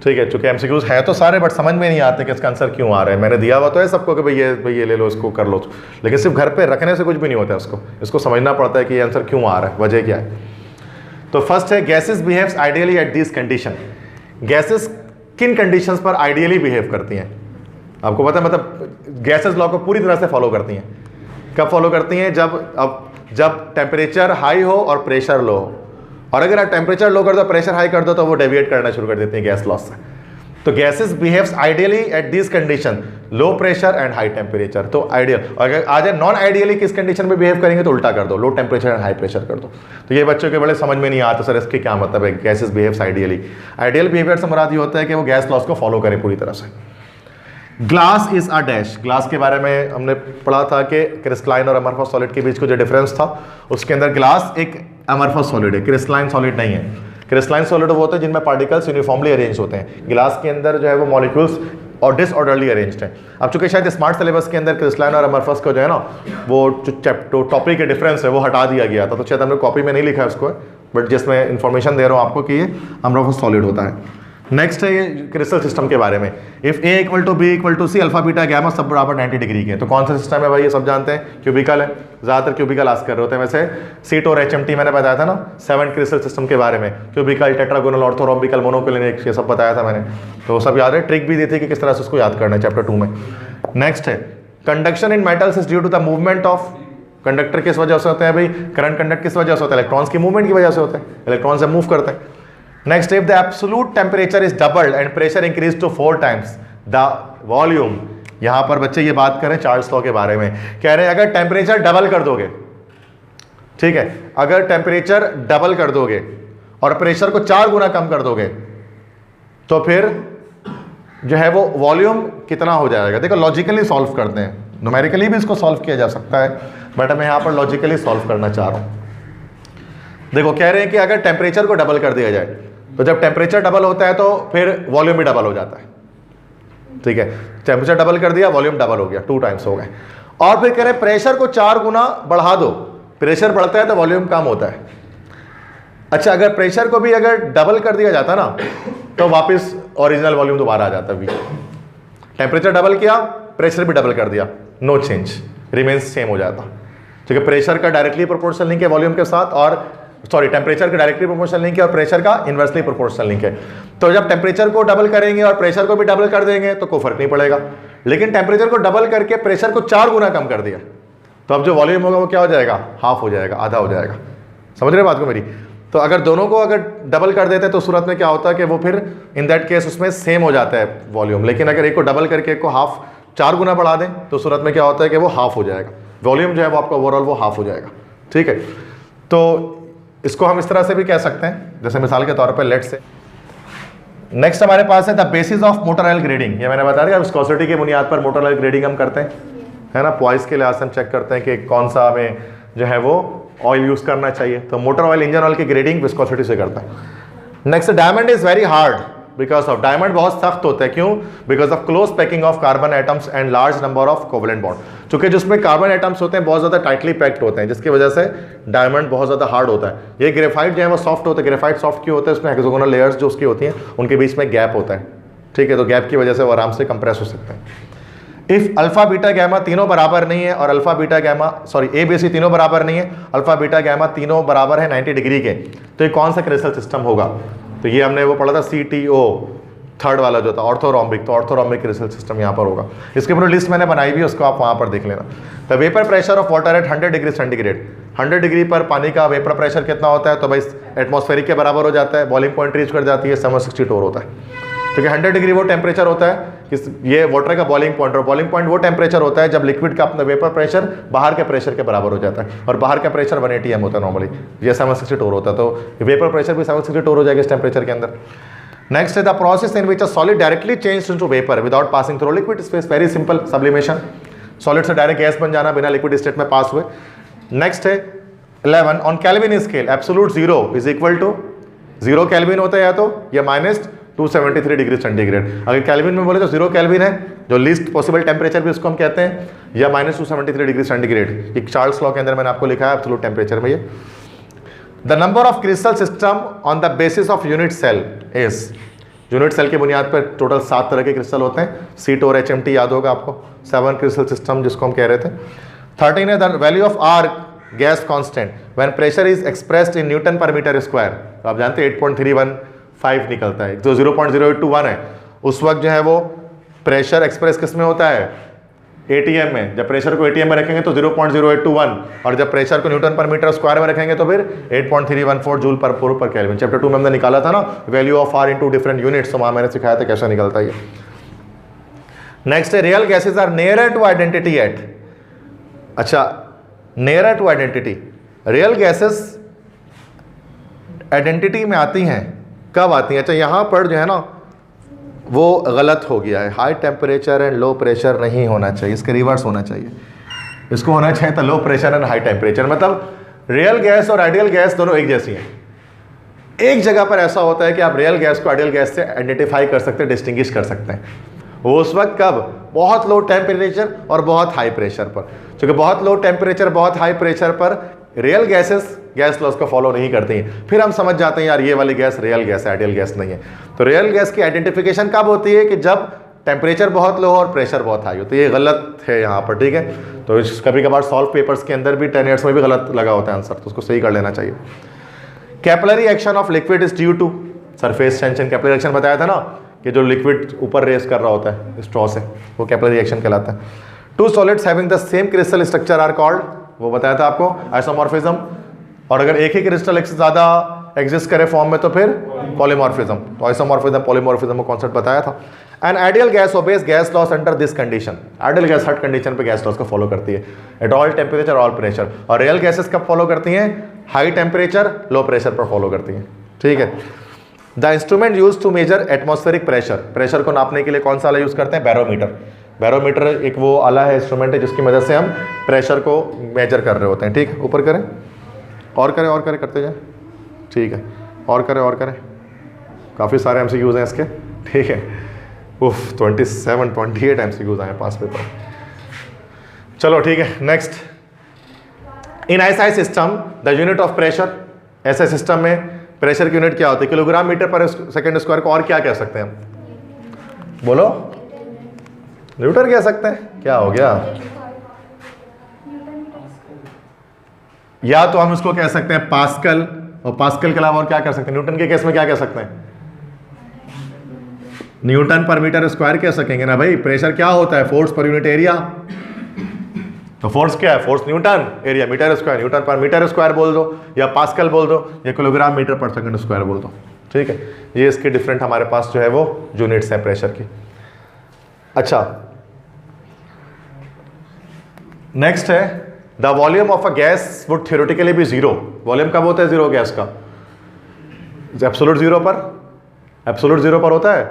ठीक है, चूँकि MCQs है तो सारे, बट समझ में नहीं आते कि इसका आंसर क्यों आ रहा है। मैंने दिया हुआ तो है सबको कि भाई ये ले लो, इसको कर लो, लेकिन सिर्फ घर पे रखने से कुछ भी नहीं होता है। इसको समझना पड़ता है कि ये आंसर क्यों आ रहा है, वजह क्या है। तो फर्स्ट है, gases behaves ideally at this condition. Gases किन कंडीशंस पर आइडियली बिहेव करती हैं? आपको पता है, मतलब गैसेस लॉ को पूरी तरह से फॉलो करती हैं। कब फॉलो करती हैं? जब टेम्परेचर हाई हो और प्रेशर लो हो। और अगर आप टेम्परेचर लो कर दो, प्रेशर हाई कर दो, तो वो डेविएट करना शुरू कर देती हैं गैस लॉ से। तो gases behaves ideally at this condition, low pressure and high temperature. तो आइडियल, और अगर आ जाए नॉन आइडियली किस कंडीशन में बिहेव करेंगे, तो उल्टा कर दो, low temperature and high pressure कर दो। तो ये बच्चों के बड़े समझ में नहीं आता सर इसके क्या मतलब है, gases behaves ideally. Ideal behaviour से मुराद ये होता है कि वो गैस लॉस को फॉलो करें पूरी तरह से। Glass is a dash. Glass के बारे में हमने पढ़ा था कि क्रिस्टलाइन और अमरफस सॉलिड के बीच को जो डिफरेंस था, उसके अंदर ग्लास एक अमरफस सॉलिड है, क्रिस्टलाइन सॉलिड नहीं है। क्रिस्टलाइन सॉलिड वो होते हैं जिनमें पार्टिकल्स यूनिफॉर्मली अरेंज होते हैं। ग्लास के अंदर जो है वो मॉलिक्यूल्स और डिसऑर्डरली अरेंज्ड हैं। अब चूंकि शायद स्मार्ट सिलेबस के अंदर क्रिस्टलाइन और अमरफस को जो है ना, वो टॉपिक के डिफरेंस है वो हटा दिया गया था, तो शायद हमने कॉपी में नहीं लिखा है उसको, बट जिसमें इंफॉर्मेशन दे रहा हूँ आपको कि ये अमरफस सॉलिड होता है। नेक्स्ट है ये क्रिस्टल सिस्टम के बारे में। If A equal to B equal to C, alpha beta gamma सब बराबर 90 डिग्री के। तो कौन सा सिस्टम है भाई, ये सब जानते हैं, क्यूबिकल है। ज़्यादातर क्यूबिकल आस्क कर रहे होते हैं। वैसे सीट और HMT मैंने बताया था ना 7 क्रिस्टल सिस्टम के बारे में, क्यूबिकल, टेट्रागोनल, ऑर्थोरॉम्बिकल, मोनोक्लिनिक, ये सब बताया था मैंने। तो सब याद है, ट्रिक भी दी थी कि किस तरह से उसको याद करना है चैप्टर 2 में। नेक्स्ट है, conduction in metals is due to the movement of. Conductor किस वजह से होते हैं भाई, करंट कंडक्ट किस वजह से होता है, इलेक्ट्रॉन्स की मूवमेंट की वजह से होता है, इलेक्ट्रॉन से मूव करते हैं। Next, if the absolute temperature is doubled and pressure increased to 4 times the volume, यहां पर बच्चे ये बात करें चार्ल्स लॉ के बारे में, कह रहे हैं अगर टेम्परेचर डबल कर दोगे, ठीक है, अगर टेम्परेचर डबल कर दोगे और प्रेशर को 4 गुना कम कर दोगे, तो फिर जो है वो वॉल्यूम कितना हो जाएगा। देखो लॉजिकली सॉल्व करते हैं, न्यूमेरिकली भी इसको सॉल्व किया जा सकता है, बट मैं यहां पर लॉजिकली सॉल्व करना चाह रहा हूं। देखो कह रहे हैं कि अगर टेम्परेचर को डबल कर दिया जाए, तो जब टेम्परेचर डबल होता है तो फिर वॉल्यूम भी डबल हो जाता है। ठीक है, टेम्परेचर डबल कर दिया, वॉल्यूम डबल हो गया, 2 टाइम्स हो गए। और फिर कह रहे हैं प्रेशर को 4 गुना बढ़ा दो, प्रेशर बढ़ता है तो वॉल्यूम कम होता है। अच्छा, अगर प्रेशर को भी अगर डबल कर दिया जाता ना, तो वापस ओरिजिनल वॉल्यूम दोबारा आ जाता भी। टेम्परेचर डबल किया, प्रेशर भी डबल कर दिया, नो चेंज, रिमेन्स सेम हो जाता। क्योंकि प्रेशर का डायरेक्टली प्रोपोर्शनल लिंक है वॉल्यूम के साथ, और टेम्परेचर का डायरेक्टली प्रोपोर्शनल लिंक है और प्रेशर का इनवर्सली प्रोपोर्शनल लिंक है। तो जब टेम्परेचर को डबल करेंगे और प्रेशर को भी डबल कर देंगे तो कोई फर्क नहीं पड़ेगा। लेकिन टेम्परेचर को डबल करके प्रेशर को 4 गुना कम कर दिया, तो अब जो वॉल्यूम होगा वो क्या हो जाएगा, हाफ हो जाएगा, आधा हो जाएगा। समझ रहे बात को मेरी? तो अगर दोनों को अगर डबल कर देते हैं तो सूरत में क्या होता है कि वो फिर इन दैट केस उसमें सेम हो जाता है वॉल्यूम। लेकिन अगर एक को डबल करके एक को हाफ 4 गुना बढ़ा दें तो सूरत में क्या होता है कि वो हाफ हो जाएगा, वॉल्यूम जो है वो आपका ओवरऑल वो हाफ हो जाएगा। ठीक है, तो इसको हम इस तरह से भी कह सकते हैं, जैसे मिसाल के तौर पर लेट से। नेक्स्ट हमारे पास है the basis of motor oil grading. ये मैंने बता दिया, विस्कोसिटी की बुनियाद पर मोटर ऑयल ग्रेडिंग हम करते हैं, है ना। पॉइस के लिहाज से हम चेक करते हैं कि कौन सा हमें जो है वो ऑयल यूज करना चाहिए। तो मोटर ऑयल, इंजन ऑयल की ग्रेडिंग विस्कोसिटी से करता है। Next, diamond is very hard because of, diamond बहुत सख्त होता है, क्यों? Because of close packing of carbon atoms and large number of covalent bond. चूंकि जिसमें कार्बन एटम्स होते हैं बहुत ज़्यादा टाइटली पैक्ड होते हैं, जिसकी वजह से डायमंड बहुत ज़्यादा हार्ड होता है। ये ग्रेफाइट जो है वो सॉफ्ट होता है। ग्रेफाइट सॉफ्ट क्यों होता है? उसमें हेक्सागोनल लेयर्स जो उसकी होती हैं उनके बीच में गैप होता है। ठीक है, तो गैप की वजह से वो आराम से कंप्रेस हो सकते हैं। इफ अल्फा बीटा गैमा तीनों बराबर नहीं है और alpha beta gamma sorry A B C तीनों बराबर नहीं है, अल्फा बीटा गैमा तीनों बराबर है 90 डिग्री के, तो ये कौन सा क्रिस्टल सिस्टम होगा? तो ये हमने वो पढ़ा था CTO थर्ड वाला जो था ऑर्थोरोम्बिक, तो ऑर्थोरोम्बिक क्रिस्टल सिस्टम यहाँ पर होगा। इसके पूरी लिस्ट मैंने बनाई भी, उसको आप वहाँ पर देख लेना। The vapour pressure of water at 100 degree centigrade, 100 degree पर पानी का वेपर प्रेशर कितना होता है? तो भाई एटमॉस्फेरिक के बराबर हो जाता है, बॉइलिंग पॉइंट रीच कर जाती है, 760 टोर होता है। क्योंकि 100 डिग्री वो टेम्परेचर होता है ये वाटर का बॉइलिंग पॉइंट, और बॉइलिंग पॉइंट वो टेम्परेचर होता है जब लिक्विड का अपना वेपर प्रेशर बाहर के प्रेशर के बराबर हो जाता है, और बाहर का प्रेशर 1 ATM होता है नॉर्मली, ये 760 टोर होता है, तो वेपर प्रेशर भी 760 टोर हो जाएगा इस टेम्परेचर के अंदर। नेक्स्ट है the process in which a solid directly change into vapour without passing through liquid space, very simple, sublimation, solid से डायरेक्ट गैस बन जाना बिना लिक्विड स्टेट में पास हुए। नेक्स्ट है 11 on Kelvin scale absolute zero is equal to 0 Kelvin होता है या तो या -273 डिग्री सेंटीग्रेड। अगर केल्विन में बोले तो 0 केल्विन है, जो लीस्ट पॉसिबल टेम्परेचर भी उसको हम कहते हैं, या -273 डिग्री सेंटीग्रेड। एक चार्ल्स लॉ के अंदर मैंने आपको लिखा है एब्सोल्यूट टेम्परेचर में। ये the number of crystal system on the basis of unit cell is, unit cell की बुनियाद पर टोटल 7 तरह के क्रिस्टल होते हैं, सीट और HMT याद होगा आपको, 7 क्रिस्टल सिस्टम जिसको हम कह रहे थे। 13 है the value of R gas constant when pressure is expressed in newton per metre square, तो आप जानते हैं 8.315 निकलता है, जो 0.0821 है, उस वक्त जो है वो प्रेशर एक्सप्रेस किस में होता है? ATM में। जब प्रेशर को ATM में रखेंगे तो 0.0821, और जब प्रेशर को न्यूटन पर मीटर स्क्वायर में रखेंगे तो फिर 8.314 जूल पर केल्विन। चैप्टर 2 में हमने निकाला था ना value of R into different units, तो वहां मैंने सिखाया था कैसे निकलता है ये। नेक्स्ट है real gases are nearer to identity at, अच्छा nearer to identity, real gases identity में आती हैं, कब आती हैं? अच्छा यहाँ पर जो है ना वो गलत हो गया है, high temperature and low pressure नहीं होना चाहिए, इसके रिवर्स होना चाहिए, इसको होना चाहिए था low pressure and high temperature. मतलब रियल गैस और आइडियल गैस दोनों एक जैसी हैं। एक जगह पर ऐसा होता है कि आप रियल गैस को आइडियल गैस से आइडेंटिफाई कर सकते हैं, डिस्टिंग्विश कर सकते हैं, वो उस वक्त कब? बहुत लो टेम्परेचर और बहुत हाई प्रेशर पर। क्योंकि बहुत लो टेम्परेचर बहुत हाई प्रेशर पर रियल गैसेस गैस लॉज को फॉलो नहीं करती हैं, फिर हम समझ जाते हैं यार ये वाली गैस रियल गैस है, आइडियल गैस नहीं है। तो रियल गैस की आइडेंटिफिकेशन कब होती है? कि जब टेम्परेचर बहुत लो और प्रेशर बहुत हाई हो। तो ये गलत है यहाँ पर, ठीक है। तो कभी कभार सॉल्व पेपर्स के अंदर भी 10 ईयर्स में भी गलत लगा होता है आंसर, तो उसको सही कर लेना चाहिए। Capillary action of liquid is due to surface tension. Capillary action बताया था ना कि जो लिक्विड ऊपर रेस कर रहा होता है स्ट्रॉ से, वो कैपिलरी एक्शन कहलाता है। Two solids having the same crystal structure are called, वो बताया था आपको, आइसोमॉर्फिज्म। और अगर एक ही क्रिस्टल एक से ज्यादा एग्जिस्ट करे फॉर्म में तो फिर पॉलीमॉर्फिज्म। तो आइसोमॉर्फिज्म पॉलीमॉर्फिज्म का कॉन्सेप्ट बताया था। And ideal gas obeys gas laws under this condition. Ideal gas हर कंडीशन पे गैस लॉस को फॉलो करती है, at all temperature all pressure. और रियल गैसेस कब फॉलो करती हैं? हाई टेम्परेचर लो प्रेशर पर फॉलो करती हैं, ठीक है। The instrument use to measure atmospheric pressure, pressure को नापने के लिए कौन सा आला यूज करते हैं? बैरोमीटर। बैरोमीटर एक वो आला है, इंस्ट्रूमेंट है, जिसकी मदद से हम प्रेशर को मेजर कर रहे होते हैं, ठीक है। ऊपर करें और करें और करें, करते जाए, ठीक है। और करें और करें, काफ़ी सारे MCQs हैं इसके, ठीक है। उफ 28 MCQs आए 5 पेपर। चलो ठीक है, next. In SI system the unit of pressure, ऐसे सिस्टम में प्रेशर की यूनिट क्या होती है? किलोग्राम मीटर पर सेकेंड स्क्वायर को और क्या कह सकते हैं हम? बोलो, न्यूटन कह सकते हैं। क्या हो गया? या तो हम इसको कह सकते हैं पास्कल, और पास्कल के अलावा और क्या कर सकते हैं? न्यूटन के केस में क्या कह सकते हैं? न्यूटन पर मीटर स्क्वायर कह सकेंगे ना भाई। प्रेशर क्या होता है? Force per unit area. तो फोर्स क्या है? Force newton, area metre square. Newton per metre square बोल दो, या पास्कल बोल दो, या kilogram metre per second square बोल दो, ठीक है। ये इसके डिफरेंट हमारे पास जो है वो यूनिट्स हैं प्रेशर की। अच्छा, नेक्स्ट है the volume of a gas would theoretically be zero. Volume कब होता है जीरो गैस का? एब्सोल्यूट जीरो पर। एब्सोल्यूट जीरो पर होता है,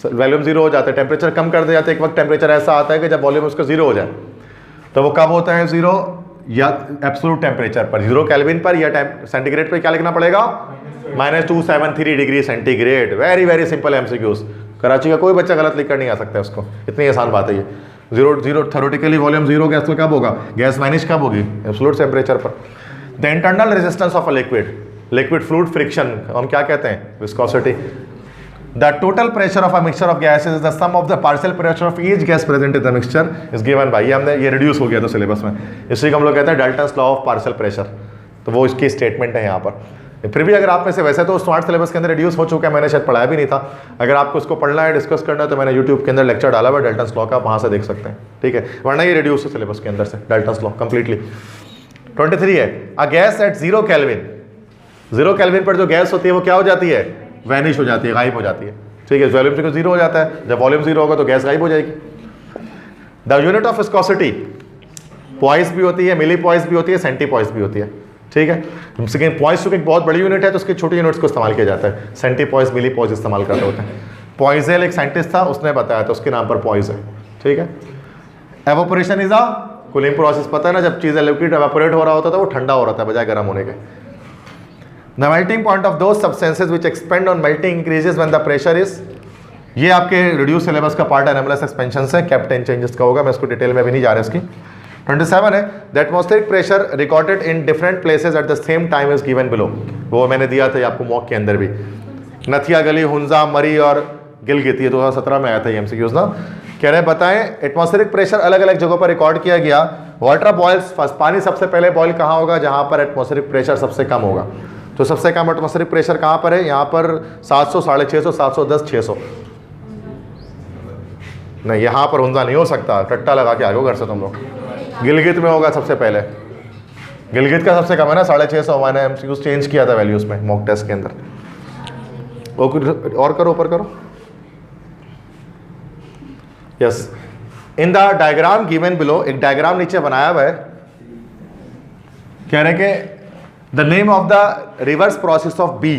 वॉल्यूम जीरो हो जाता है। टेम्परेचर कम कर दिया जाता है, एक वक्त टेम्परेचर ऐसा आता है कि जब वॉल्यूम उसका जीरो हो जाए, तो वो कब होता है जीरो? या एब्सोल्यूट टेम्परेचर पर, 0 केल्विन पर, या सेंटीग्रेड पर क्या लिखना पड़ेगा? -273 degree centigrade. Very very simple MCQs। Karachi का कोई बच्चा गलत लिख कर नहीं आ सकता उसको, इतनी आसान बात है ये। Zero theoretically volume zero gas तो कब होगा? गैस वानिश कब होगी? एब्सोल्यूट टेम्परेचर पर। The internal resistance of a liquid, liquid fluid friction हम क्या कहते हैं? Viscosity. The total pressure of a mixture of gases is the sum of the partial pressure of each gas present in the mixture is given by, ये हमने ये reduce हो गया था सिलेबस में, इसी को हम लोग कहते हैं Dalton's law of partial pressure. तो वो इसकी स्टेटमेंट है यहाँ पर। फिर भी अगर आप में से, वैसे तो स्मार्ट सिलेबस के अंदर रिड्यूस हो चुका है, मैंने शायद पढ़ाया भी नहीं था, अगर आपको इसको पढ़ना है, डिस्कस करना है, तो मैंने यूट्यूब के अंदर लेक्चर डाला हुआ डाल्टन्स लॉ का, वहाँ से देख सकते हैं, ठीक है, वरना ये रिड्यूस है सिलेबस के अंदर से डाल्टन्स लॉ कंप्लीटली। 23 है, a gas at 0 kelvin, 0 kelvin पर जो गैस होती है वो क्या हो जाती है, वैनिश हो जाती है, गायब हो जाती है, ठीक है, वॉल्यूम से 0 हो जाता है, जब वॉल्यूम 0 होगा तो गैस गायब हो जाएगी। The unit of viscosity poised भी होती है, मिली पॉइस भी होती है, सेंटी पॉइस भी होती है, ठीक है। सेकेंड पॉइस चूंकि एक बहुत बड़ी यूनिट है तो उसकी छोटी यूनिट्स को इस्तेमाल किया जाता है, सेंटी पॉइस, मिली पॉइस इस्तेमाल करते होते हैं। पॉइजेल एक साइंटिस्ट था, उसने बताया था, उसके नाम पर पॉइस है, ठीक है। Evaporation is a cooling process, पता है ना, जब चीज़ें लिक्विड एवोपोरेट हो रहा होता था वो ठंडा हो रहा था बजाय गर्म होने के। The melting point of those substances which expand on melting increases when the pressure is, ये आपके रिड्यूस सिलेबस का पार्ट है, एनोमलस एक्सपेंशन से कैप्टन चेंजेस का होगा, मैं इसको डिटेल में भी नहीं जा रहा इसकी। 27 है, the atmospheric pressure recorded in different places at the same time is given below, वो मैंने दिया था आपको मॉक के अंदर भी। नथिया गली, हुंजा, मरी और गिलगित, ये 2017 में आया था ये एमसीक्यूज ना। कह रहे हैं बताएं एटमॉस्फेरिक प्रेशर अलग अलग जगहों पर रिकॉर्ड किया गया। वाटर बॉयल्स फर्स्ट, पानी सबसे पहले बॉयल कहाँ होगा, जहाँ पर एटमॉस्फेरिक प्रेशर सबसे कम होगा। तो सबसे कम एटमॉस्फेरिक प्रेशर कहाँ पर है, यहाँ पर 700, 650, 710, 600 नहीं, यहाँ पर हुंजा नहीं हो सकता, टट्टा लगा के आ गए घर से तुम लोग। गिलगित में होगा सबसे पहले, गिलगित का सबसे कम है ना 650, मैंने एमसीक्यूज चेंज किया था वैल्यूज में मॉक टेस्ट के अंदर। और करो, ऊपर करो, yes. In the diagram given below, एक डायग्राम नीचे बनाया हुआ है, कह रहे कि the name of the reverse process of B,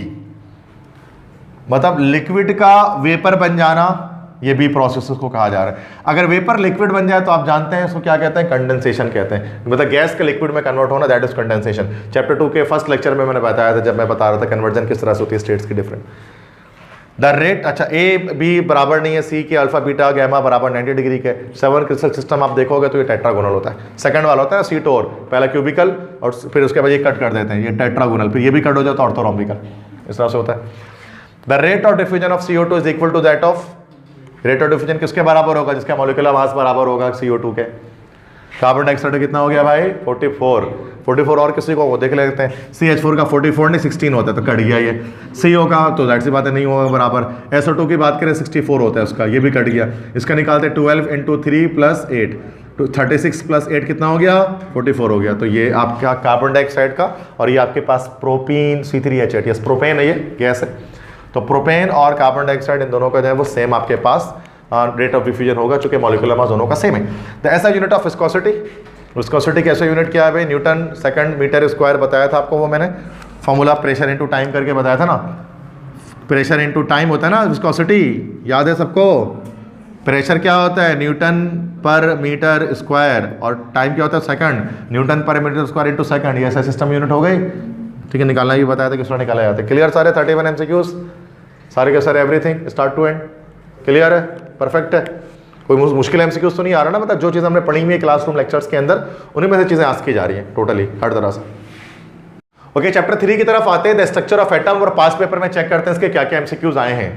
मतलब लिक्विड का वेपर बन जाना, ये बी प्रोसेस को कहा जा रहा है। अगर वेपर लिक्विड बन जाए तो आप जानते हैं इसको क्या कहते हैं, कंडेंसेशन कहते हैं, मतलब गैस का लिक्विड में कन्वर्ट होना, दैट इज कंडेंसेशन। चैप्टर 2 के फर्स्ट लेक्चर में मैंने बताया था, जब मैं बता रहा था कन्वर्जन किस तरह से होती है स्टेट्स की डिफरेंट। द रेट, अच्छा ए बी बराबर नहीं है सी के, अल्फा बीटा गैमा बराबर 90 डिग्री के। 7 क्रिस्टल सिस्टम आप देखोगे तो ये टेट्रागोनल होता है। सेकंड वाला होता है सीटोर, पहला क्यूबिकल और फिर उसके बाद ये कट कर देते हैं, ये टेट्रागोनल, फिर ये भी कट हो जाता है ऑर्थोरोम्बिकल, इस तरह से होता है। The rate of diffusion of CO2 is equal to that of, rate of diffusion किसके बराबर होगा, जिसका मॉलिक्यूलर मास बराबर होगा CO2 के। कार्बन डाइऑक्साइड कितना हो गया भाई 44 और किसी को वो देख लेते हैं, CH4 का 44 नहीं 16 होता है, तो कट गया ये। CO का तो जाहिर सी बात है नहीं होगा बराबर। SO2 की बात करें 64 होता है उसका, ये भी कट गया। इसका निकालते 12 × 3 + 8, 36 + 8 कितना हो गया 44 हो गया। तो ये आपका कार्बन डाइऑक्साइड का, और ये आपके पास प्रोपीन C3H8, यस प्रोपेन है, ये गैस है। तो प्रोपेन और कार्बन डाइऑक्साइड इन दोनों का जो है वो सेम आपके पास रेट ऑफ डिफ्यूजन होगा, चूंकि मॉलिक्यूलर मास दोनों का सेम है। द ऐसा यूनिट ऑफ विस्कोसिटी, विस्कोसिटी कैसे यूनिट क्या है भाई, न्यूटन सेकंड मीटर स्क्वायर बताया था आपको, वो मैंने फॉर्मूला प्रेशर इनटू टाइम करके बताया था ना। प्रेशर इनटू टाइम होता है ना विस्कोसिटी, याद है सबको। प्रेशर क्या होता है न्यूटन पर मीटर स्क्वायर, और टाइम क्या होता है second, Newton per metre square into second. ये ऐसा सिस्टम यूनिट हो गई, ठीक है। निकालना भी बताया था किस तरह निकाला जाता है। क्लियर सारे 31 MCQs, सारे के सारे everything start to end clear है, परफेक्ट है। कोई मुश्किल MCQs तो नहीं आ रहा ना, मतलब जो चीज़ हमने पढ़ी हुई है क्लासरूम लेक्चर्स के अंदर उन्हीं में से चीज़ें आस्क की जा रही हैं टोटली हर तरह से। ओके, चैप्टर 3 की तरफ आते हैं। द स्ट्रक्चर ऑफ एटम, और पास पेपर में चेक करते हैं इसके क्या क्या MCQs आए हैं,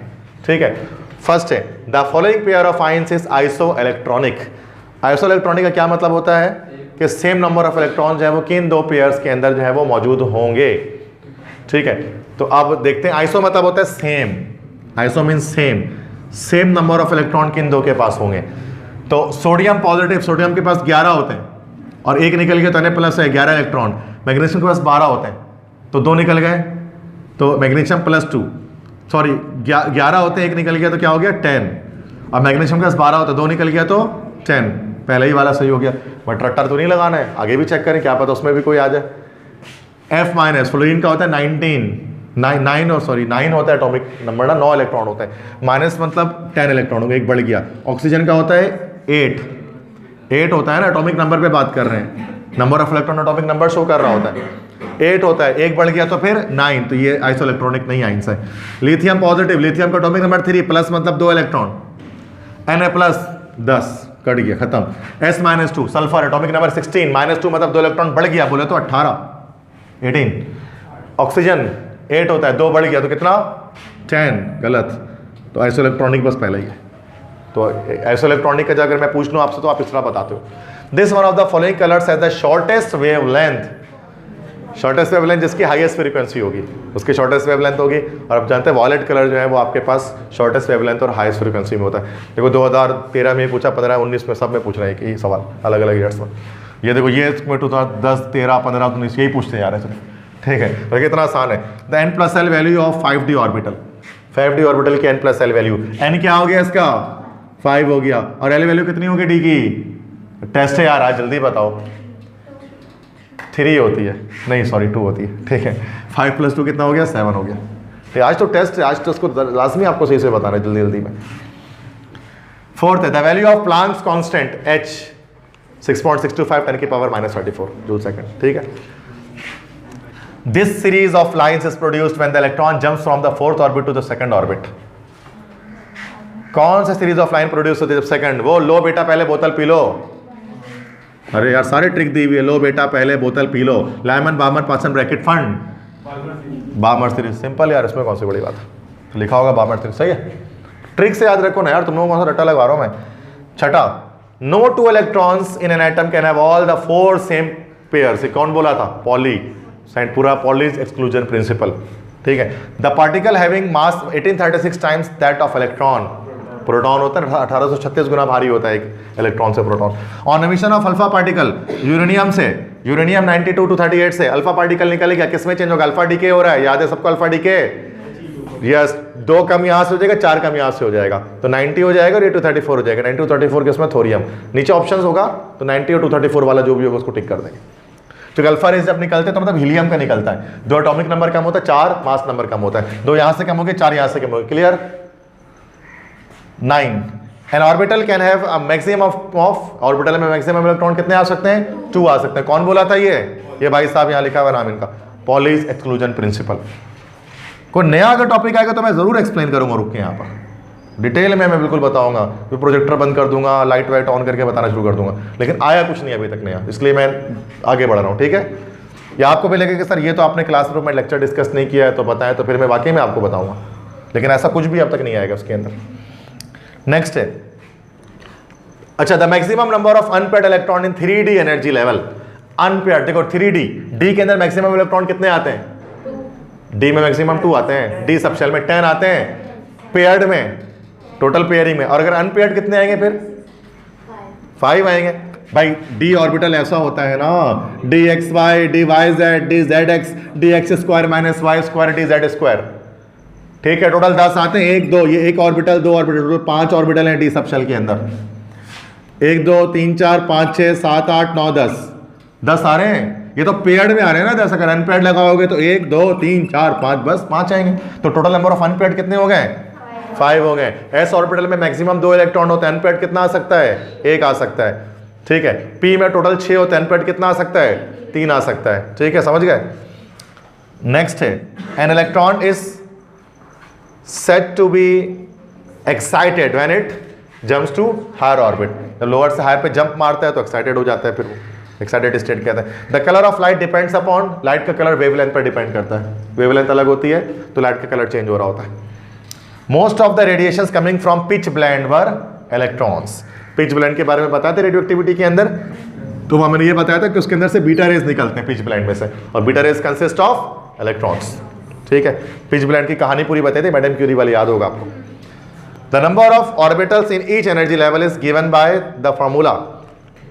ठीक है। फर्स्ट है the following pair of ions is iso electronic. Iso electronic का क्या मतलब होता है कि सेम नंबर ऑफ इलेक्ट्रॉन जो है वो किन दो पेयर्स के अंदर जो है वो मौजूद होंगे, ठीक है। तो अब देखते हैं, आइसो मतलब होता है same, iso mean same number of electron किन दो के पास होंगे। तो सोडियम पॉजिटिव, सोडियम के पास 11 होते हैं और एक निकल गया तो N+ है 11 इलेक्ट्रॉन। मैग्नीशियम के पास 12 होते हैं तो 2 निकल गए, तो मैग्नीशियम +2, सॉरी 11 होते हैं, एक निकल गया तो क्या हो गया 10। अब मैग्नीशियम के पास 12 होते हैं, 2 निकल गया तो 10, पहले ही वाला सही हो गया। बट रट्टर तो नहीं लगाना है, आगे भी चेक करें, क्या पता उसमें भी कोई आ जाए। F- फ्लोरीन का होता है 9 होता है एटॉमिक नंबर ना, 9 इलेक्ट्रॉन होता है। माइनस मतलब 10 इलेक्ट्रॉन हो गया, एक बढ़ गया। ऑक्सीजन का होता है 8 होता है ना, एटॉमिक नंबर पे बात कर रहे हैं, number of electron atomic number show कर रहा होता है, 8 होता है, एक बढ़ गया तो फिर 9, तो ये आइसो इलेक्ट्रॉनिक नहीं आइंस है। लिथियम पॉजिटिव, लिथियम का एटॉमिक नंबर 3 प्लस मतलब 2 इलेक्ट्रॉन, Na+ 10 कट गया, खत्म। S-2 सल्फर एटॉमिक नंबर 16, -2 मतलब 2 इलेक्ट्रॉन बढ़ गया, बोले तो 18। ऑक्सीजन 8 होता है, 2 बढ़ गया तो कितना 10, गलत। तो आइसोइलेक्ट्रॉनिक बस पहले ही है। तो आइसोइलेक्ट्रॉनिक का अगर मैं पूछ लूँ आपसे तो आप इस तरह बताते हो, this one of the following colours has the shortest wavelength, shortest wavelength जिसकी हाईएस्ट फ्रीक्वेंसी होगी उसकी शॉर्टेस्ट वेवलेंथ होगी। और आप जानते हैं वॉयलेट कलर जो है वो आपके पास शॉर्टेस्ट वेवलेंथ और हाईएस्ट फ्रीक्वेंसी में होता है। देखो 2013 में पूछा, 15, 19 में सब में पूछ रहे हैं कि सवाल अलग अलग ईयर्स में। ये देखो ये इसमें 2010, 13, 15, 19 यही पूछते जा रहे हैं, ठीक है। तो कितना आसान है। The n+l value of 5d orbital, 5d orbital की n+l वैल्यू, n क्या हो गया इसका 5 हो गया, और l वैल्यू कितनी होगी d की, टेस्ट है यार आज जल्दी बताओ, 3 होती है, नहीं सॉरी 2 होती है, ठीक है। 5 + 2 कितना हो गया, 7 हो गया। तो आज तो टेस्ट है, आज तो उसको लाजमी आपको सही से बताना है जल्दी जल्दी में। फोर्थ है the value of Planck's constant h 6.625 10⁻⁻34 joule second, ठीक है। This series of lines is produced when the electron jumps from the 4th orbit to the 2nd orbit. कौन सा सीरीज ऑफ लाइन प्रोड्यूस होती है जब second, वो लो बेटा पहले बोतल पी लो, अरे यार सारे ट्रिक दी हुई है, लो बेटा पहले बोतल पी लो, लाइमन बामर पासन ब्रैकेट फंड, बामर सीरीज, सिंपल यार, इसमें कौन सी बड़ी बात है, लिखा होगा बामर सीरीज, सही है। ट्रिक से याद रखो ना यार, तुम लोगों को कौन सा रट्टा लगवा रहा हूं मैं। छठा, no 2 electrons in an atom can have all the 4 same pairs, ये कौन बोला था, पॉली, साइड पूरा पॉलीज एक्सक्लूजन प्रिंसिपल, ठीक है। The particle having mass 1836 times that of electron, proton होता है 1836 गुना भारी होता है एक इलेक्ट्रॉन से proton. On emission of alpha particle, uranium से, यूरेनियम 92 to 38 से अल्फा पार्टिकल निकलेगा, किसमें चेंज होगा, अल्फा डीके हो रहा है, याद है सबको अल्फा डीके, यस, 2 कम यहाँ से हो जाएगा, 4 कम यहाँ से हो जाएगा, तो 90 हो जाएगा और ये 234 हो जाएगा, 90 to 34 के उसमें थोरियम, नीचे ऑप्शंस होगा तो 90 और 234 वाला जो भी होगा उसको टिक कर देंगे। तो अल्फा रेज जब निकलते हैं तो मतलब हीलियम का निकलता है, 2 एटॉमिक नंबर कम होता है, 4 मास नंबर कम होता है, 2 यहाँ से कम हो गए, 4 यहाँ से कम हो गए, clear. 9, N orbital can have a maximum of orbital में मैक्सिमम इलेक्ट्रॉन कितने आ सकते हैं, 2 आ सकते हैं। कौन बोला था ये भाई साहब, यहाँ लिखा हुआ नाम इनका, पॉलीज एक्सक्लूजन प्रिंसिपल। कोई नया अगर टॉपिक आएगा तो मैं जरूर एक्सप्लेन करूंगा, रुक के यहाँ पर डिटेल में मैं बिल्कुल बताऊंगा, फिर प्रोजेक्टर बंद कर दूंगा, लाइट वाइट ऑन करके बताना शुरू कर दूंगा, लेकिन आया कुछ नहीं अभी तक नया, इसलिए मैं आगे बढ़ रहा हूँ, ठीक है। या आपको भी लगेगा कि सर ये तो आपने क्लासरूम में लेक्चर डिस्कस नहीं किया है तो बताएं, तो फिर मैं वाकई में आपको बताऊंगा, लेकिन ऐसा कुछ भी अब तक नहीं आएगा उसके अंदर। नेक्स्ट है, अच्छा, the maximum number of unpaired electron in 3D energy level, unpaired, देखो 3D, डी के अंदर मैक्सिमम इलेक्ट्रॉन कितने आते हैं, डी में मैक्सिमम 2 आते हैं, डी सब शेल में 10 आते हैं, पेयर्ड में टोटल पेयरिंग में, और अगर अनपेयर्ड कितने आएंगे फिर 5 आएंगे। भाई डी ऑर्बिटल ऐसा होता है ना, D X Y, D Y Z, D Z X, D X square minus Y square, D Z square, ठीक है। टोटल 10 आते हैं, 1 2, ये 1 ऑर्बिटल, 2 ऑर्बिटल, टोटल 5 ऑर्बिटल हैं डी सब शेल के अंदर, 1 2 3 4 5 6 7 8 9 10 आ रहे हैं, ये तो पेयर्ड में आ रहे हैं ना 10, अगर अनपेयर्ड लगाओगे तो 1 2 3 4 5, बस 5 आएंगे, तो टोटल नंबर ऑफ अनपेयर्ड कितने हो गए, 5 हो गए। एस ऑर्बिटल में मैक्सिमम 2 इलेक्ट्रॉन होते हैं, अनपेयर्ड कितना आ सकता है, 1 आ सकता है, ठीक है। पी में टोटल 6 होते हैं, अनपेयर्ड कितना आ सकता है, 3 आ सकता है, ठीक है, समझ गए। नेक्स्ट है, an electron is said to be excited when it jumps to higher orbit, जब लोअर से हायर पे जंप मारता है तो एक्साइटेड हो जाता है, फिर वो एक्साइटेड स्टेट कहते हैं। The colour of light depends upon, light का कलर वेवलेंथ पर डिपेंड करता है, वेवलेंथ अलग होती है तो लाइट का कलर चेंज हो रहा होता है। Most of the radiations coming from pitch blend were electrons, pitch blend के बारे में बताते रेडियो एक्टिविटी के अंदर, तो वहां मैंने ये बताया था कि उसके अंदर से बीटा रेज निकलते हैं पिच ब्लेंड में से, और beta raise consist of electrons, ठीक है। पिच ब्लेंड की कहानी पूरी बताई थी, मैडम क्यूरी वाली याद होगा आपको। The number of orbitals in each energy level is given by the formula,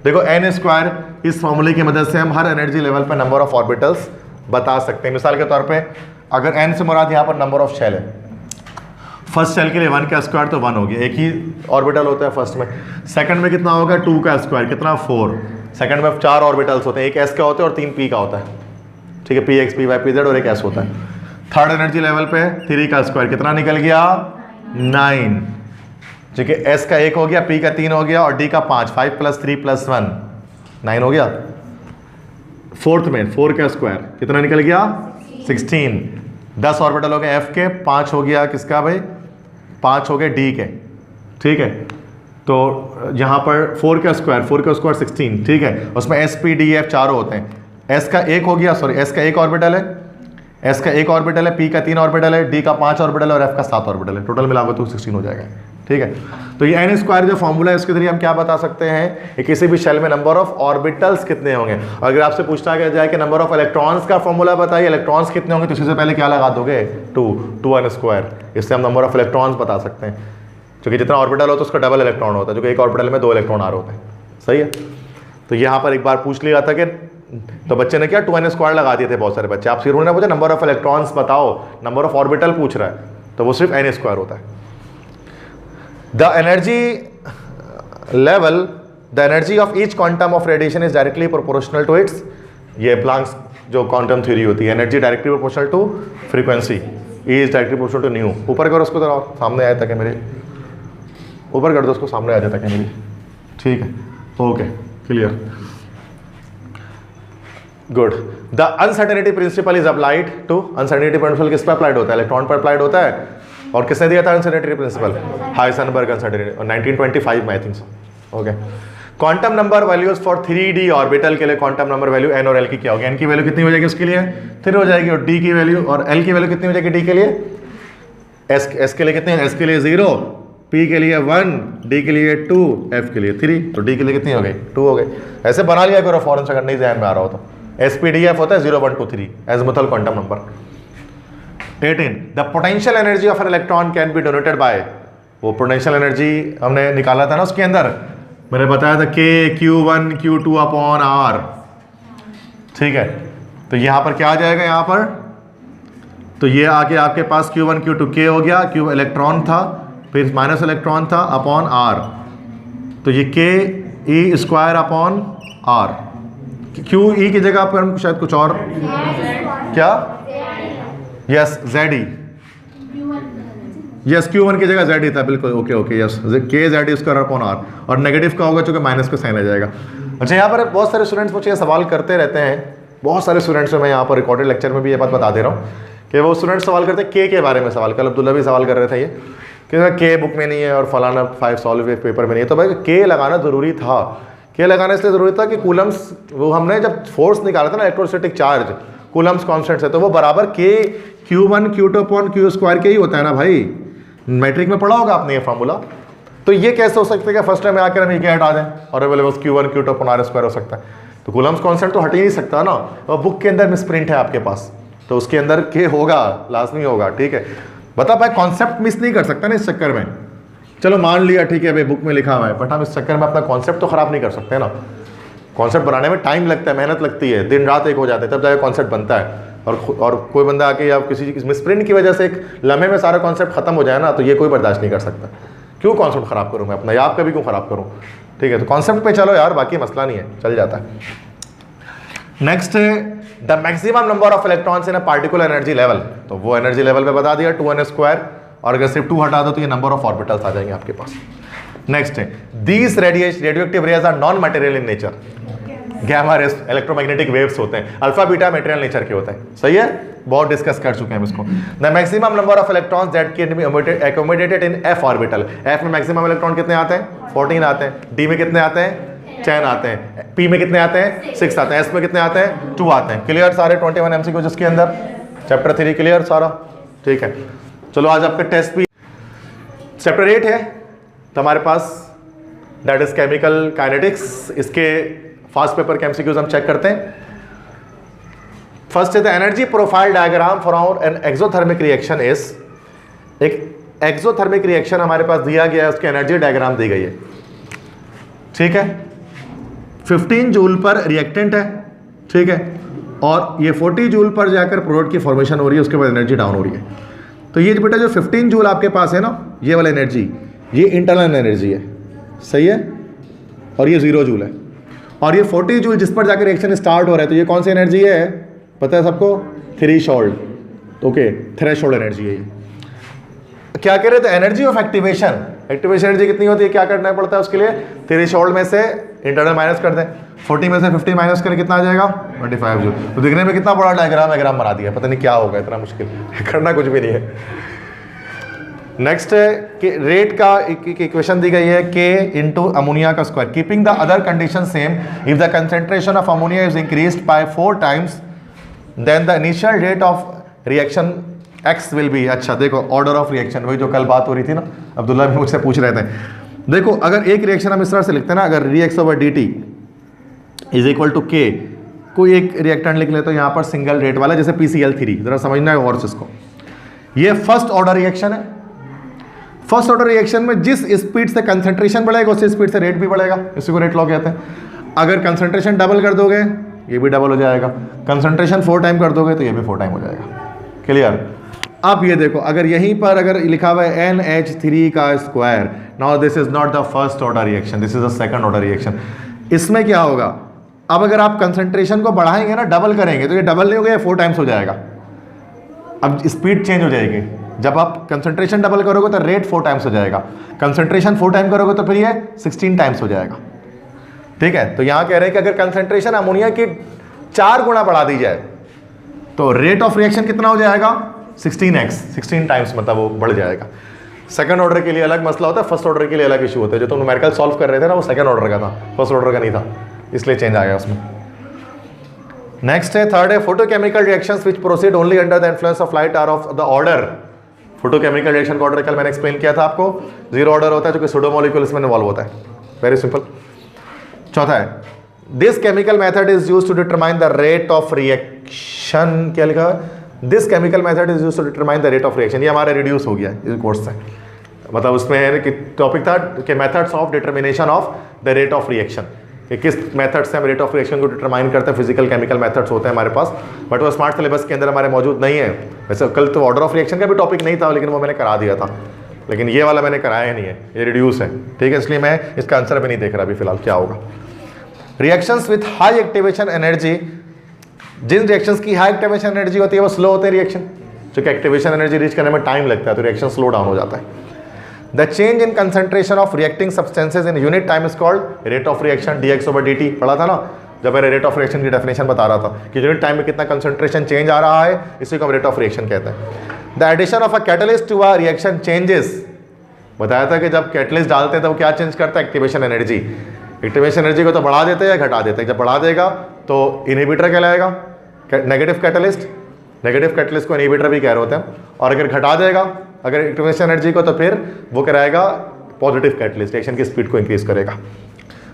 देखो n स्क्वायर, इस फॉर्मूले की मदद से हम हर एनर्जी लेवल पर नंबर ऑफ ऑर्बिटल्स बता सकते हैं। मिसाल के तौर पे अगर n से मुराद यहाँ पर नंबर ऑफ शेल है, फर्स्ट शेल के लिए 1 का स्क्वायर तो 1 हो गया, एक ही ऑर्बिटल होता है फर्स्ट में। सेकंड में कितना होगा, 2 का स्क्वायर, कितना 4। सेकंड में 4 ऑर्बिटल्स होते हैं, एक s का होता है और 3 p का होता है, ठीक है, px py pz और एक s होता है। थर्ड एनर्जी लेवल पे 3 का स्क्वायर कितना निकल गया, 9, ठीक है, s का 1 हो गया, p का 3 हो गया और d का 5, 5 + 3 + 1 9 हो गया। फोर्थ में 4 का स्क्वायर कितना निकल गया, 16। 10 ऑर्बिटल हो गए f के, 5 हो गया किसका भाई, 5 हो गए d के, ठीक है। तो यहाँ पर 4 का स्क्वायर 16, ठीक है, उसमें s p d f चारों होते हैं। s का 1 हो गया, सॉरी s का 1 ऑर्बिटल है, एस का 1 ऑर्बिटल है, पी का 3 ऑर्बिटल है, डी का 5 ऑर्बिटल है और एफ का 7 ऑर्बिटल है। टोटल मिलाकर तो 16 हो जाएगा। ठीक है, तो ये एन स्क्वायर जो फॉर्मूला है उसके जरिए हम क्या बता सकते हैं कि किसी भी शेल में नंबर ऑफ ऑर्बिटल्स कितने होंगे। और अगर आपसे पूछा गया जाए कि नंबर ऑफ इलेक्ट्रॉन्स का फॉर्मूला बताइए, इलेक्ट्रॉन्स कितने होंगे, तो इससे पहले क्या लगा दोगे 2 एन स्क्वायर। इससे हम नंबर ऑफ इलेक्ट्रॉन्स बता सकते हैं, क्योंकि जितना ऑर्बिटल होता है उसका डबल इलेक्ट्रॉन होता है, जो कि एक ऑर्बिटल में 2 इलेक्ट्रॉन आ रहे होते हैं। सही है, तो यहाँ पर एक बार पूछ लिया था कि तो बच्चे ने क्या 2n स्क्वायर लगा दिए थे बहुत सारे बच्चे। आप सिर्फ उन्होंने पूछा नंबर ऑफ इलेक्ट्रॉन्स बताओ, नंबर ऑफ ऑर्बिटल पूछ रहा है, तो वो सिर्फ n स्क्वायर होता है। The energy level, the energy of each quantum of radiation is directly proportional to its, ये प्लांक्स जो क्वांटम थ्योरी होती है, energy directly proportional to frequency, E is directly proportional to nu. ऊपर करो उसको जरा, सामने आया तक है मेरे, ऊपर कर दो उसको, सामने आ जाता है मेरी। ठीक है, okay, clear, good. The uncertainty principle is applied to, uncertainty principle किस पर अप्लाइड होता है, इलेक्ट्रॉन पर अप्लाइड होता है। और किसने दिया था अनसर्टेनिटी प्रिंसिपल, हाइसेनबर्ग अनसर्टेनिटी, और 1925 में I think so. Okay, quantum number values for 3D orbital के लिए क्वांटम नंबर वैल्यू n और l की क्या होगी, n की वैल्यू कितनी हो जाएगी उसके लिए 3 हो जाएगी, और d की वैल्यू और l की वैल्यू कितनी हो जाएगी d के लिए, s के लिए कितनी, s के लिए 0, p के लिए 1, d के लिए 2, f के लिए 3, तो d के लिए कितनी हो गई 2 हो गई। ऐसे बना लिया करो फॉरन से, अगर नहीं ध्यान में आ रहा हो तो। SPDF होता है 0, 1, 2, 3 azimuthal quantum number. 18 the potential energy of an electron can be donated by, वो पोटेंशियल एनर्जी हमने निकाला था ना, उसके अंदर मैंने बताया था K Q1 Q2 upon R। ठीक है, तो यहाँ पर क्या आ जाएगा, यहाँ पर तो ये आके आपके पास Q1 Q2 K हो गया, Q इलेक्ट्रॉन था, फिर माइनस इलेक्ट्रॉन था अपॉन R, तो ये K E square upon R। Q E की जगह पर हम शायद कुछ और, क्या, यस ZE, यस Q1 की जगह ZE था, बिल्कुल, okay okay, yes K ZE square upon R, और नेगेटिव का होगा चूंकि माइनस का साइन आ जाएगा। अच्छा, यहाँ पर बहुत सारे स्टूडेंट्स मुझे ये सवाल करते रहते हैं, बहुत सारे स्टूडेंट्स में मैं यहाँ पर रिकॉर्डेड लेक्चर में भी ये बात बता दे रहा हूँ कि वो स्टूडेंट्स सवाल करते हैं K के बारे में सवाल, कल अब्दुल्ला भी सवाल कर रहे थे ये कि K बुक में नहीं है और फलाना 5 सॉल्व पेपर में नहीं है। तो भाई K लगाना ज़रूरी था, K लगाना इसलिए ज़रूरी था कि कूलम्स, वो हमने जब फोर्स निकाला था ना इलेक्ट्रोस्टैटिक चार्ज, कूलम्स कॉन्स्टेंट है, तो वो बराबर K Q1 Q2 upon Q square के ही होता है ना भाई, मैट्रिक में पढ़ा होगा आपने ये फॉर्मूला। तो ये कैसे हो सकता है कि फर्स्ट टाइम में आकर हम ये हटा दें और available Q1 Q2 upon R square हो सकता है, तो कूलम्स कॉन्स्टेंट तो हट ही नहीं सकता ना। और बुक के अंदर मिसप्रिंट है आपके पास, तो उसके अंदर K होगा, लाजमी होगा। ठीक है, बता भाई कॉन्सेप्ट मिस नहीं कर सकता ना इस चक्कर में। चलो मान लिया ठीक है भाई बुक में लिखा हुआ है, बट हम इस चक्कर में अपना कॉन्सेप्ट तो खराब नहीं कर सकते ना। कॉन्सेप्ट बनाने में टाइम लगता है, मेहनत लगती है, दिन रात एक हो जाते हैं, तब जाके कॉन्सेप्ट बनता है। और कोई बंदा आके या किसी मिसप्रिंट की वजह से एक लम्हे में सारा कॉन्सेप्ट खत्म हो जाए ना, तो ये कोई बर्दाश्त नहीं कर सकता। क्यों कॉन्सेप्ट खराब करूँ मैं अपना, या आपका भी क्यों खराब करूँ। ठीक है, तो कॉन्सेप्ट पे चलो यार, बाकी मसला नहीं है, चल जाता है। नेक्स्ट है the maximum number of electrons in a particular energy level, तो वो एनर्जी लेवल पे बता दिया 2n स्क्वायर, और अगर सिर्फ 2 हटा दो तो ये नंबर ऑफ ऑर्बिटल्स आ जाएंगे आपके पास। नेक्स्ट है these radioactive rays are non material in nature, gamma rays electromagnetic waves होते हैं, अल्फा बीटा मटेरियल नेचर के होते हैं। सही है, बहुत डिस्कस कर चुके हैं इसको। The maximum number of electrons that can be accommodated in f orbital, f में मैक्सिमम इलेक्ट्रॉन कितने आते हैं 14 आते हैं, d में कितने आते हैं 10 आते हैं, p में कितने आते हैं 6 आते हैं, s में कितने आते हैं 2 आते हैं। क्लियर सारे 21 MCQ जिसके अंदर चैप्टर 3 क्लियर सारा। ठीक है, चलो आज आपका टेस्ट भी चैप्टर 8 है तो हमारे पास, दैट इज केमिकल काइनेटिक्स। इसके फास्ट पेपर के MCQs हम चेक करते हैं। फर्स्ट है the energy profile diagram for an exothermic reaction is, एक एक्सोथर्मिक रिएक्शन हमारे पास दिया गया है, उसकी एनर्जी डायग्राम दी गई है। ठीक है, 15 जूल पर रिएक्टेंट है, ठीक है, और ये 40 जूल पर जाकर प्रोडक्ट की फॉर्मेशन हो रही है, उसके बाद एनर्जी डाउन हो रही है। तो ये बेटा जो 15 जूल आपके पास है ना, ये वाला एनर्जी, ये इंटरनल एनर्जी है, सही है, और ये 0 जूल है। और ये 40 जूल जिस पर जाकर रिएक्शन स्टार्ट हो रहा है, तो ये कौन सी एनर्जी है पता है सबको, थ्रेशोल्ड। ओके, थ्रेशोल्ड एनर्जी है ये। क्या कह रहे थे, energy of activation, activation energy कितनी होती है, क्या करना पड़ता है उसके लिए, थ्रेशोल्ड में से इंटरनल माइनस कर दें, 40 में से 50 माइनस करें, कितना आ जाएगा 25 जूल। तो दिखने में कितना बड़ा डायग्राम बना दिया, पता नहीं क्या होगा, इतना मुश्किल करना कुछ भी नहीं है। नेक्स्ट है कि रेट का इक्वेशन दी गई है, K इंटू अमोनिया का square, keeping the other condition same, if the concentration of ammonia is increased by 4 times then the initial rate of reaction X will be, अच्छा देखो ऑर्डर ऑफ रिएक्शन, वही जो कल बात हो रही थी ना, अब्दुल्ला भी मुझसे पूछ रहे थे। देखो अगर एक रिएक्शन हम इस तरह से लिखते हैं ना, अगर R X over D T is equal to K, कोई एक रिएक्टेंट लिख ले तो यहाँ पर सिंगल रेट वाला, जैसे PCl3, जरा समझना है और इसको, ये फर्स्ट ऑर्डर रिएक्शन है। फर्स्ट ऑर्डर रिएक्शन में जिस स्पीड से कंसंट्रेशन बढ़ेगा उसी स्पीड से रेट भी बढ़ेगा, इसी को रेट लॉ कहते हैं। अगर कंसंट्रेशन डबल कर दोगे ये भी डबल हो जाएगा, कंसंट्रेशन 4 टाइम कर दोगे तो ये भी 4 टाइम हो जाएगा। क्लियर? अब ये देखो अगर यहीं पर अगर लिखा हुआ है NH3 का square, now this is not the first order reaction, this is the second order reaction. इसमें क्या होगा, अब अगर आप कंसंट्रेशन को बढ़ाएंगे ना, डबल करेंगे, तो ये डबल नहीं हो गया, 4 टाइम्स हो जाएगा। अब स्पीड चेंज हो जाएगी, जब आप कंसंट्रेशन डबल करोगे तो रेट 4 टाइम्स हो जाएगा, कंसंट्रेशन 4 टाइम करोगे तो फिर ये 16 टाइम्स हो जाएगा। ठीक है, तो यहां कह रहे हैं कि अगर कंसंट्रेशन अमोनिया की 4 गुना बढ़ा दी जाए तो रेट ऑफ रिएक्शन कितना हो जाएगा, 16x, 16 टाइम्स, मतलब वो बढ़ जाएगा। सेकंड ऑर्डर के लिए अलग मसला होता है, फर्स्ट ऑर्डर के लिए अलग इशू होता है। जो तुम न्यूमेरिकल सॉल्व कर रहे थे ना, वो सेकंड ऑर्डर का था, फर्स्ट ऑर्डर का नहीं था, इसलिए चेंज आ गया उसमें। नेक्स्ट है, थर्ड है, photochemical reactions which proceed only under the influence of light are of the order. Photochemical reaction का ऑर्डर कल मैंने एक्सप्लेन किया था आपको, 0 ऑर्डर होता है जो कि सूडो मॉलिक्यूल इसमें इन्वॉल्व होता है, वेरी सिंपल। चौथा है, this chemical method is used to determine the rate of reaction. क्या लिखा है, this chemical method is used to determine the rate of reaction. ये हमारा रिड्यूस हो गया है इस कोर्स से, मतलब उसमें टॉपिक था कि methods of determination of the rate of reaction, कि किस मेथड से हम रेट ऑफ रिएक्शन को डिटरमाइन करते हैं। फिजिकल केमिकल मेथड्स होते हैं हमारे पास, बट वो स्मार्ट सिलेबस के अंदर हमारे मौजूद नहीं है। वैसे कल तो ऑर्डर ऑफ रिएक्शन का भी टॉपिक नहीं था, लेकिन वो मैंने करा दिया था, लेकिन ये वाला मैंने कराया नहीं है, ये रिड्यूस है। ठीक है, इसलिए मैं इसका आंसर भी नहीं देख रहा अभी फिलहाल क्या होगा। Reactions with high activation energy, जिन रिएक्शंस की हाई एक्टिवेशन एनर्जी होती है वो स्लो होते हैं रिएक्शन, क्योंकि एक्टिवेशन एनर्जी रीच करने में टाइम लगता है, तो रिएक्शन स्लो डाउन हो जाता है। The change in concentration of reacting substances in unit time is called rate of reaction, dx/dt। पढ़ा था ना जब मैंने रेट ऑफ रिएक्शन की डेफिनेशन बता रहा था कि यूनिट टाइम में कितना कंसंट्रेशन चेंज आ रहा है, इसी को हम रेट ऑफ रिएक्शन कहते हैं। The addition of a catalyst to a reaction changes, बताया था कि जब कैटलिस्ट डालते हैं तो क्या चेंज करता है, एक्टिवेशन एनर्जी। एक्टिवेशन एनर्जी को तो बढ़ा देते हैं या घटा देते हैं, जब बढ़ा देगा तो इनहिबिटर कहलाएगा, नेगेटिव कैटलिस्ट, नेगेटिव कैटलिस्ट को इनहिबिटर भी कह रहे होते हैं। और अगर घटा देगा अगर एक्टिवेशन एनर्जी को, तो फिर वो कराएगा पॉजिटिव कैटलिस्ट, रिएक्शन की स्पीड को इंक्रीज करेगा।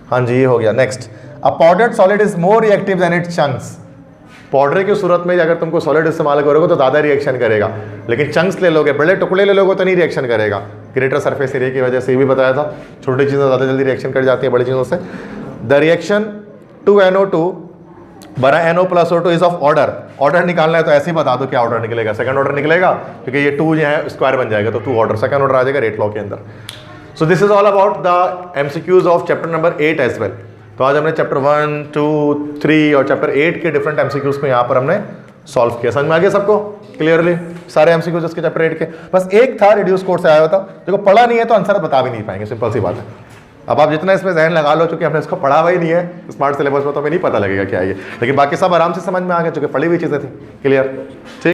हाँ जी, ये हो गया। Next, a powdered solid is more reactive than it's chunks. Powder की सूरत में अगर तुमको सॉलिड इस्तेमाल करोगे तो ज़्यादा रिएक्शन करेगा, लेकिन चंक्स ले लोगे, बड़े टुकड़े ले लोगे तो नहीं रिएक्शन करेगा, ग्रेटर सरफेस एरिया की वजह से। ये भी बताया था, छोटी चीज़ें ज़्यादा जल्दी रिएक्शन कर जाती है बड़ी चीज़ों से। द रिएक्शन 2NO2 बड़ा NO+O2 is of order. Order निकालना है तो ऐसे ही बता दो क्या ऑर्डर निकलेगा, सेकंड ऑर्डर निकलेगा, क्योंकि ये 2 जो है स्क्वायर बन जाएगा तो 2 ऑर्डर, सेकंड ऑर्डर आ जाएगा रेट लॉ के अंदर। So this is all about the MCQs of chapter number 8 as well. तो आज हमने चैप्टर 1, 2, 3 और चैप्टर 8 के डिफरेंट MCQs को यहाँ पर हमने सॉल्व किया। समझ में आ गया सबको क्लियरली सारे MCQs इसके चैप्टर 8 के? बस एक था रिड्यूस कोर्स से आया होता, देखो पढ़ा नहीं है तो आंसर बता भी नहीं पाएंगे, सिंपल सी बात है। अब आप जितना इसमें जहन लगा लो, चूंकि हमने इसको पढ़ा हुआ ही नहीं है स्मार्ट सिलेबस में, तो हमें नहीं पता लगेगा क्या है ये, लेकिन बाकी सब आराम से समझ में आ गया, चूंकि पढ़ी हुई चीज़ें थी। क्लियर? ठीक।